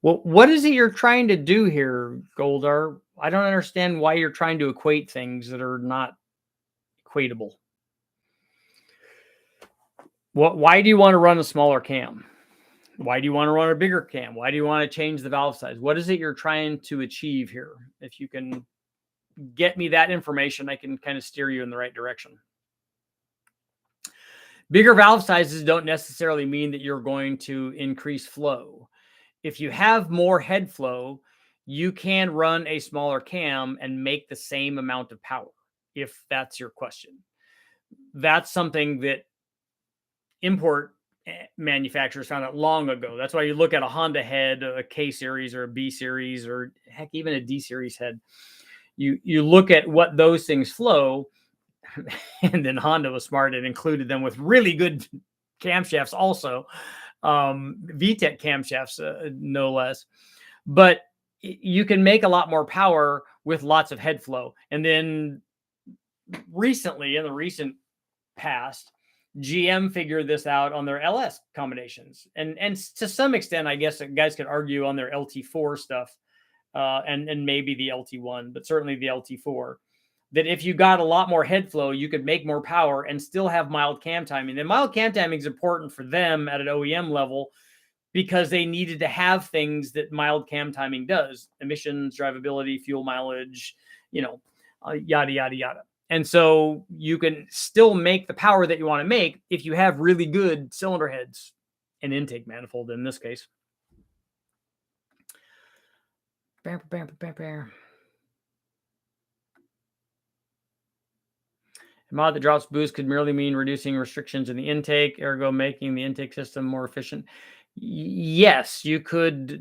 Well, what is it you're trying to do here, Goldar? I don't understand why you're trying to equate things that are not equatable. Why do you want to run a smaller cam? Why do you want to run a bigger cam? Why do you want to change the valve size? What is it you're trying to achieve here? If you can get me that information, I can kind of steer you in the right direction. Bigger valve sizes don't necessarily mean that you're going to increase flow. If you have more head flow, you can run a smaller cam and make the same amount of power, if that's your question. That's something that import manufacturers found out long ago. That's why you look at a Honda head, a K series or a B series, or heck, even a D series head. You look at what those things flow, and then Honda was smart and included them with really good camshafts also, VTEC camshafts, no less. But you can make a lot more power with lots of head flow. And then recently, in the recent past, GM figured this out on their LS combinations. And to some extent, I guess guys could argue on their LT4 stuff, and maybe the LT1, but certainly the LT4, that if you got a lot more head flow, you could make more power and still have mild cam timing. And mild cam timing is important for them at an OEM level because they needed to have things that mild cam timing does: emissions, drivability, fuel mileage, yada, yada, yada. And so you can still make the power that you want to make if you have really good cylinder heads and intake manifold in this case. A mod that drops boost could merely mean reducing restrictions in the intake, ergo making the intake system more efficient. Yes, you could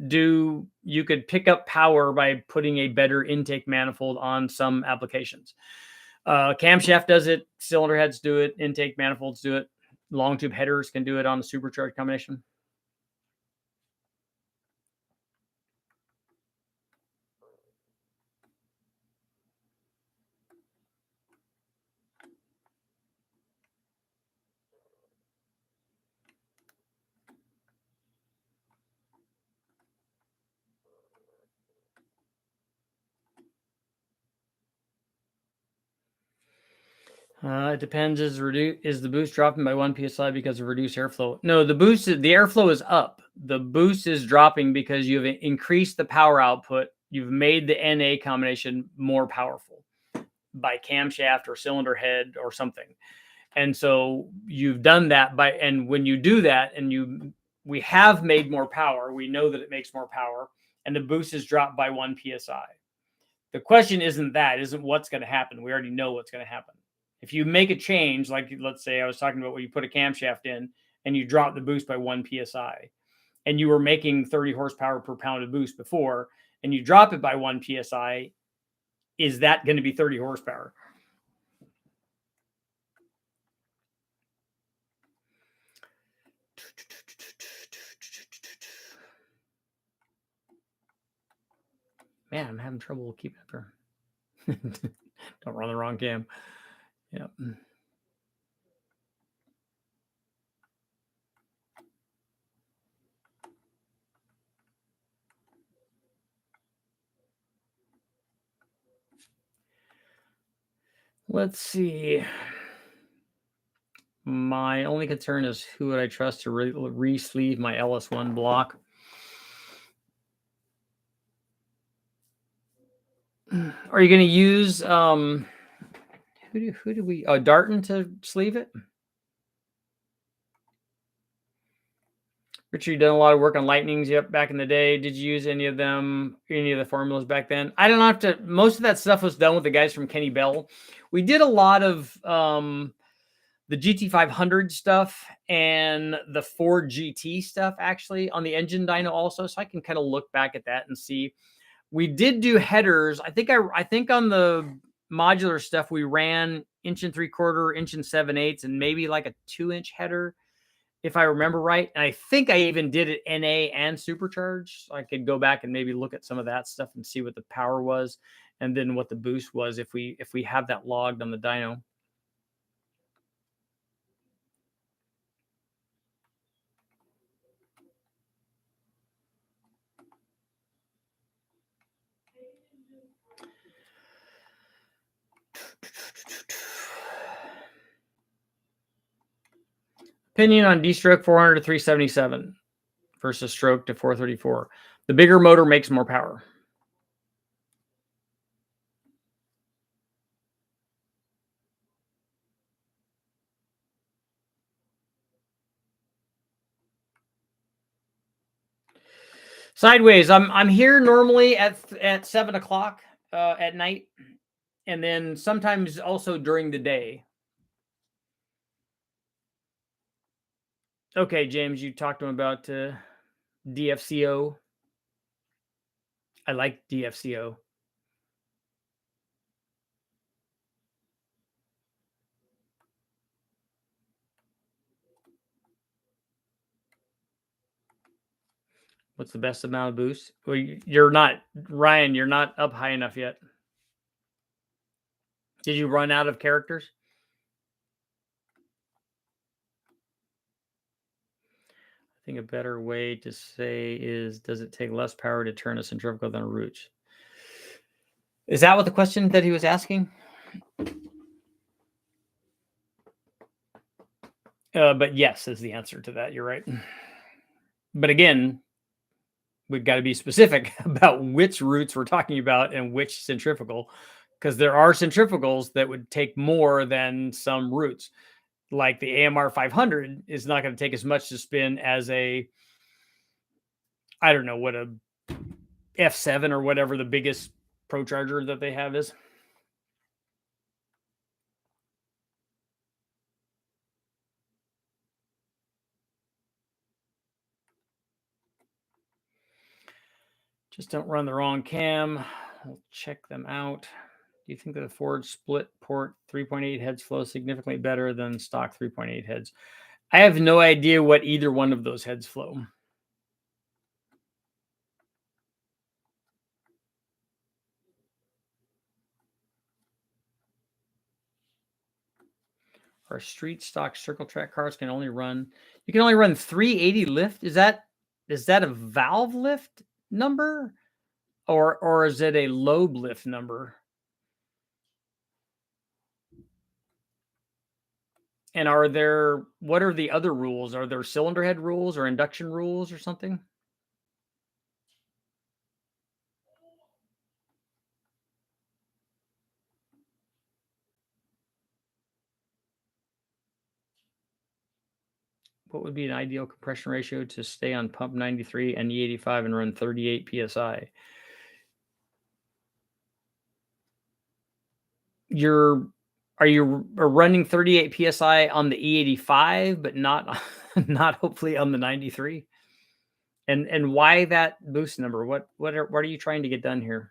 pick up power by putting a better intake manifold on some applications. Camshaft does it, cylinder heads do it, intake manifolds do it, long tube headers can do it on a supercharged combination. It depends. Is the boost dropping by 1 psi because of reduced airflow? No, the airflow is up. The boost is dropping because you've increased the power output. You've made the NA combination more powerful by camshaft or cylinder head or something. And so you've done that and when you do that and we have made more power, we know that it makes more power, and the boost is dropped by 1 psi. The question isn't what's going to happen. We already know what's going to happen. If you make a change, like let's say I was talking about where you put a camshaft in and you drop the boost by 1 psi, and you were making 30 horsepower per pound of boost before, and you drop it by 1 psi, is that going to be 30 horsepower? Man, I'm having trouble keeping up here. Don't run the wrong cam. Yep. Let's see. My only concern is who would I trust to re-sleeve my LS1 block? Are you going to use who do we Darton to sleeve it? Richard, you done a lot of work on lightnings back in the day. Did you use any of them, any of the formulas back then? I don't have to. Most of that stuff was done with the guys from Kenny Bell. We did a lot of the GT500 stuff and the Ford GT stuff actually on the engine dyno also. So I can kind of look back at that and see. We did do headers. I think on the modular stuff we ran 1 3/4 inch, 1 7/8, and maybe like a 2-inch header, if I remember right. And I think I even did it NA and supercharged. So I could go back and maybe look at some of that stuff and see what the power was, and then what the boost was if we have that logged on the dyno. Opinion on D-stroke 400 to 377 versus stroke to 434. The bigger motor makes more power. Sideways. I'm here normally at 7 o'clock at night, and then sometimes also during the day. Okay, James, you talked to him about DFCO. I like DFCO. What's the best amount of boost? Well, you're not, Ryan, you're not up high enough yet. Did you run out of characters? I think a better way to say is, does it take less power to turn a centrifugal than a root? Is that what the question that he was asking? But yes is the answer to that. You're right. But again, we've got to be specific about which roots we're talking about and which centrifugal, because there are centrifugals that would take more than some roots. Like the AMR 500 is not going to take as much to spin as a, I don't know what a F7 or whatever the biggest pro charger that they have is. Just don't run the wrong cam. We'll check them out. Do you think that the Ford split port 3.8 heads flow significantly better than stock 3.8 heads? I have no idea what either one of those heads flow. Our street stock circle track cars can only run, you can only run 380 lift. Is that a valve lift number, or is it a lobe lift number? And what are the other rules? Are there cylinder head rules or induction rules or something? What would be an ideal compression ratio to stay on pump 93 and E85 and run 38 PSI? Are you running 38 PSI on the E85, but not hopefully on the 93? And why that boost number? What are you trying to get done here?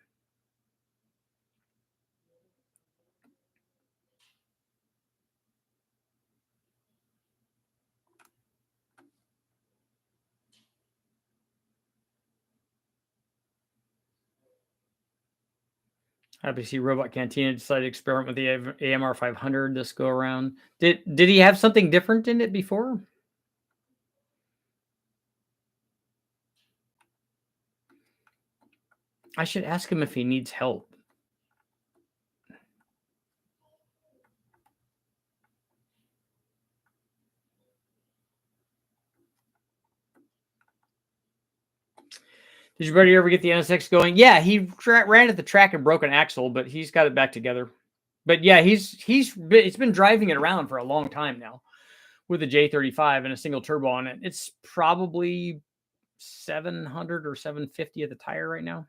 Happy to see Robot Cantina decided to experiment with the AMR 500 this go around. Did he have something different in it before? I should ask him if he needs help. Did your buddy ever get the NSX going? Yeah, he ran at the track and broke an axle, but he's got it back together. But yeah, it's been driving it around for a long time now with a J35 and a single turbo on it. It's probably 700 or 750 at the tire right now.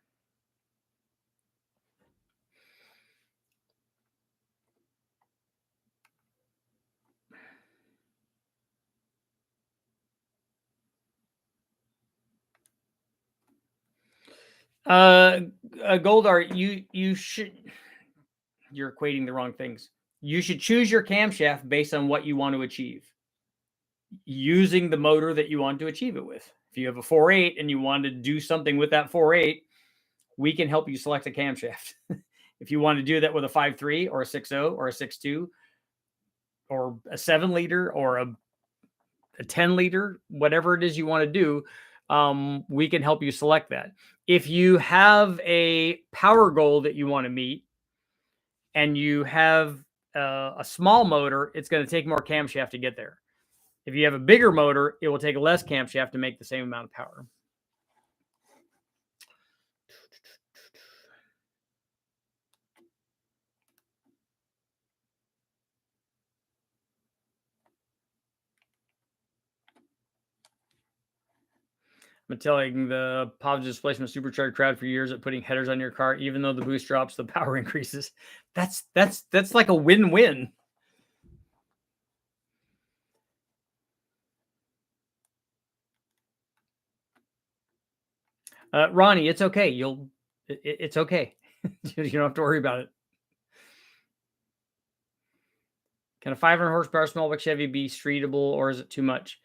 Goldar, you're equating the wrong things. You should choose your camshaft based on what you want to achieve, using the motor that you want to achieve it with. If you have a 4.8 and you want to do something with that 4.8, we can help you select a camshaft. If you want to do that with a 5.3 or a 6.0 or a 6.2 or a 7 liter or a 10 liter, whatever it is you want to do, we can help you select that. If you have a power goal that you want to meet and you have a small motor, it's going to take more camshaft to get there. If you have a bigger motor, it will take less camshaft to make the same amount of power. I'm telling the positive displacement supercharged crowd for years at putting headers on your car, even though the boost drops, the power increases. That's like a win-win. Ronnie, it's okay. It's okay. You don't have to worry about it. Can a 500 horsepower small block Chevy be streetable, or is it too much?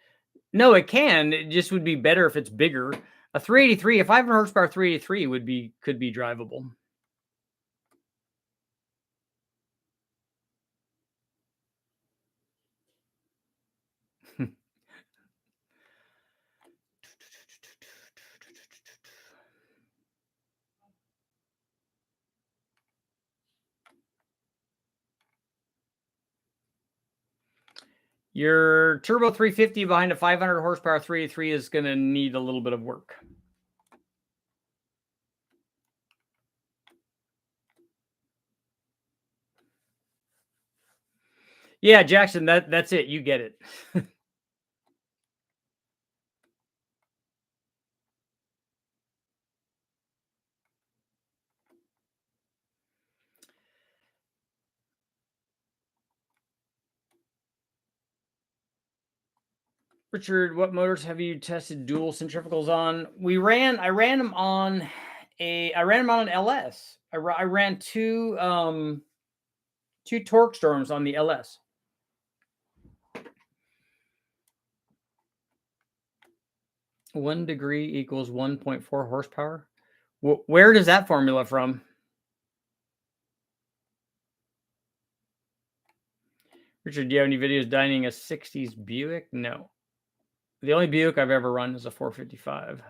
No, it can. It just would be better if it's bigger. A 383, a 500 horsepower 383 could be drivable. Your turbo 350 behind a 500 horsepower 383 is going to need a little bit of work. Yeah, Jackson, that's it. You get it. Richard, what motors have you tested dual centrifugals on? I ran them on an LS. I ran two torque storms on the LS. One degree equals 1.4 horsepower. Where does that formula from? Richard, do you have any videos dining a 60s Buick? No. The only Buick I've ever run is a 455.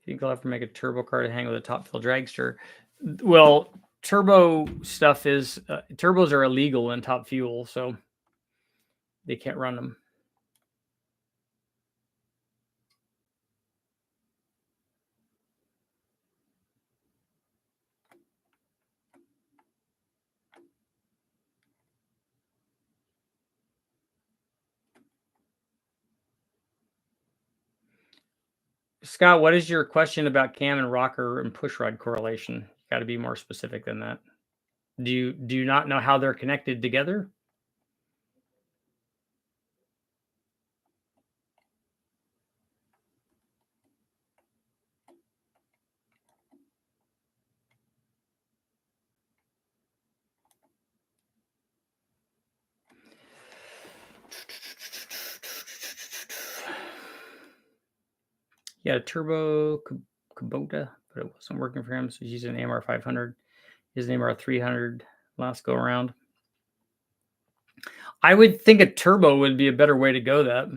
Do you think I'll ever make a turbo car to hang with a top fuel dragster? Well, turbo stuff is turbos are illegal in top fuel, so they can't run them. Scott, what is your question about cam and rocker and pushrod correlation? You got to be more specific than that. Do you not know how they're connected together? Yeah, turbo Kubota, but it wasn't working for him, so he's using an AMR 500. His AMR 300 last go around. I would think a turbo would be a better way to go that.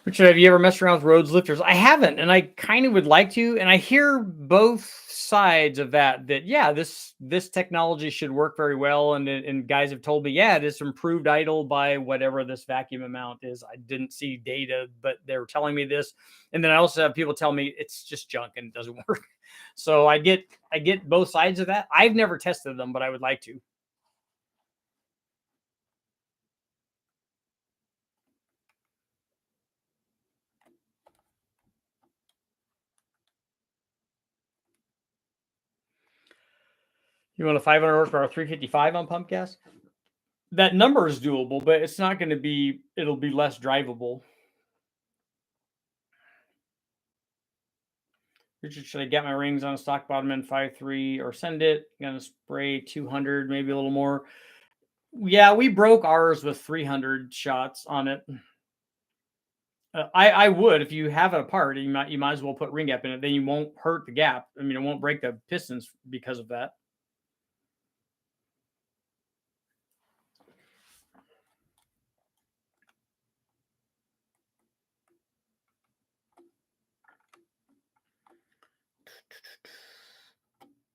Richard, have you ever messed around with Rhodes lifters? I haven't, and I kind of would like to. And I hear both sides of that. That yeah, this technology should work very well. And guys have told me, yeah, it is improved idle by whatever this vacuum amount is. I didn't see data, but they were telling me this. And then I also have people tell me it's just junk and it doesn't work. So I get both sides of that. I've never tested them, but I would like to. You want a 500 horsepower 355 on pump gas? That number is doable, but it's not going to be, it'll be less drivable. Richard, should I get my rings on a stock bottom end 5.3 or send it? Gonna spray 200, maybe a little more. Yeah, we broke ours with 300 shots on it. I would, if you have it apart, you might as well put ring gap in it. Then you won't hurt the gap. I mean, it won't break the pistons because of that.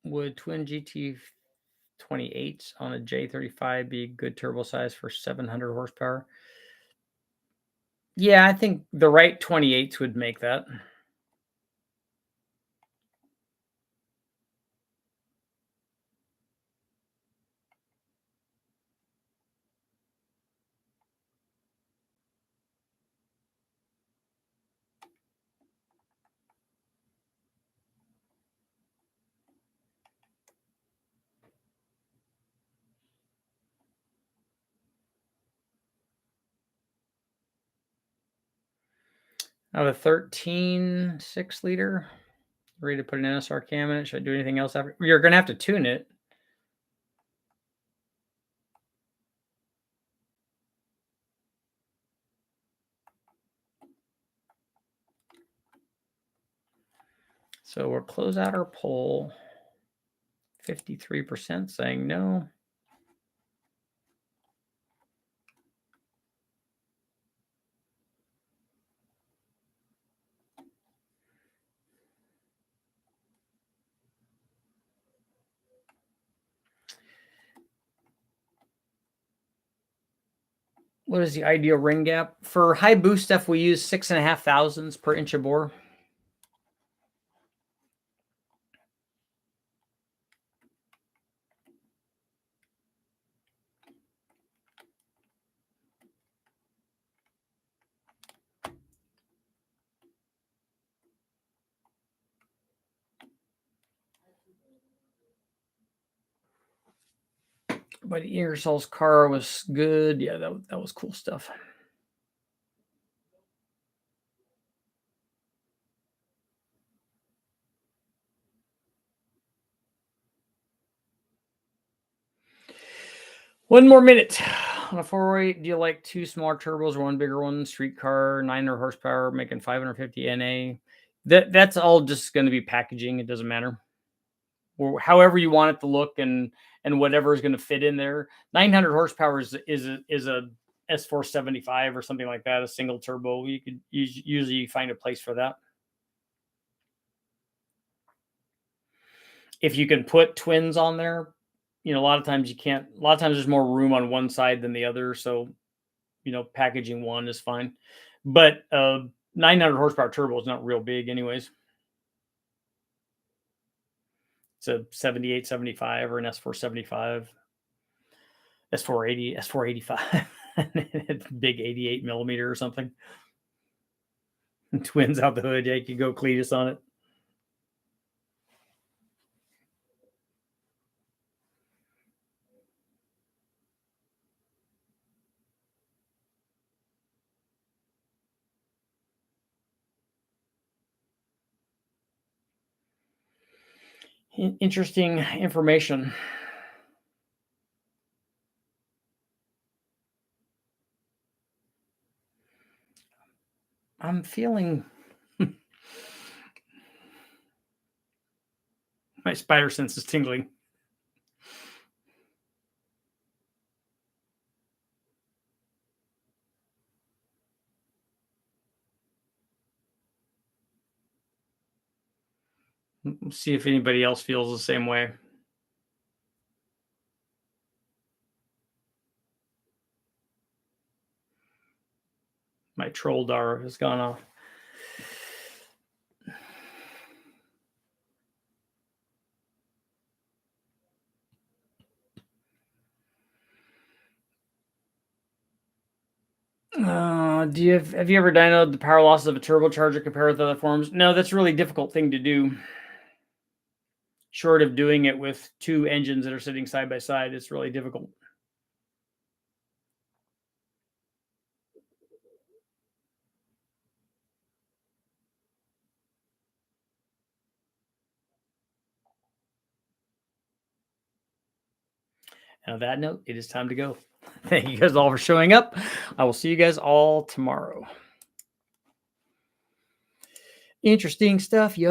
Would twin GT 28s on a J35 be a good turbo size for 700 horsepower? Yeah, I think the right 28s would make that. I have a 13 6-liter. Ready to put an NSR cam in it. Should I do anything else after? You're going to have to tune it. So we'll close out our poll. 53% saying no. What is the ideal ring gap? For high boost stuff, we use 6.5 thousandths per inch of bore. But Ingersoll's car was good. Yeah, that was cool stuff. One more minute. On a 408, do you like 2 small turbos or 1 bigger one? Street car, 900 horsepower, making 550 NA. That's all just going to be packaging. It doesn't matter. Or however you want it to look and whatever is going to fit in there. 900 horsepower is a S475 or something like that, a single turbo. You could usually find a place for that. If you can put twins on there, a lot of times you can't. A lot of times there's more room on one side than the other, so packaging one is fine. But 900 horsepower turbo is not real big, anyways. It's a 78, 75 or an S475, S480, S485, big 88 millimeter or something. Twins out the hood. Yeah, you could go Cletus on it. Interesting information. I'm feeling my spider sense is tingling. Let's see if anybody else feels the same way. My troll dar has gone off. Have you ever dynoed the power losses of a turbocharger compared with other forms? No, that's a really difficult thing to do. short of doing it with two engines that are sitting side by side, it's really difficult. And on that note, it is time to go. Thank you guys all for showing up. I will see you guys all tomorrow. Interesting stuff.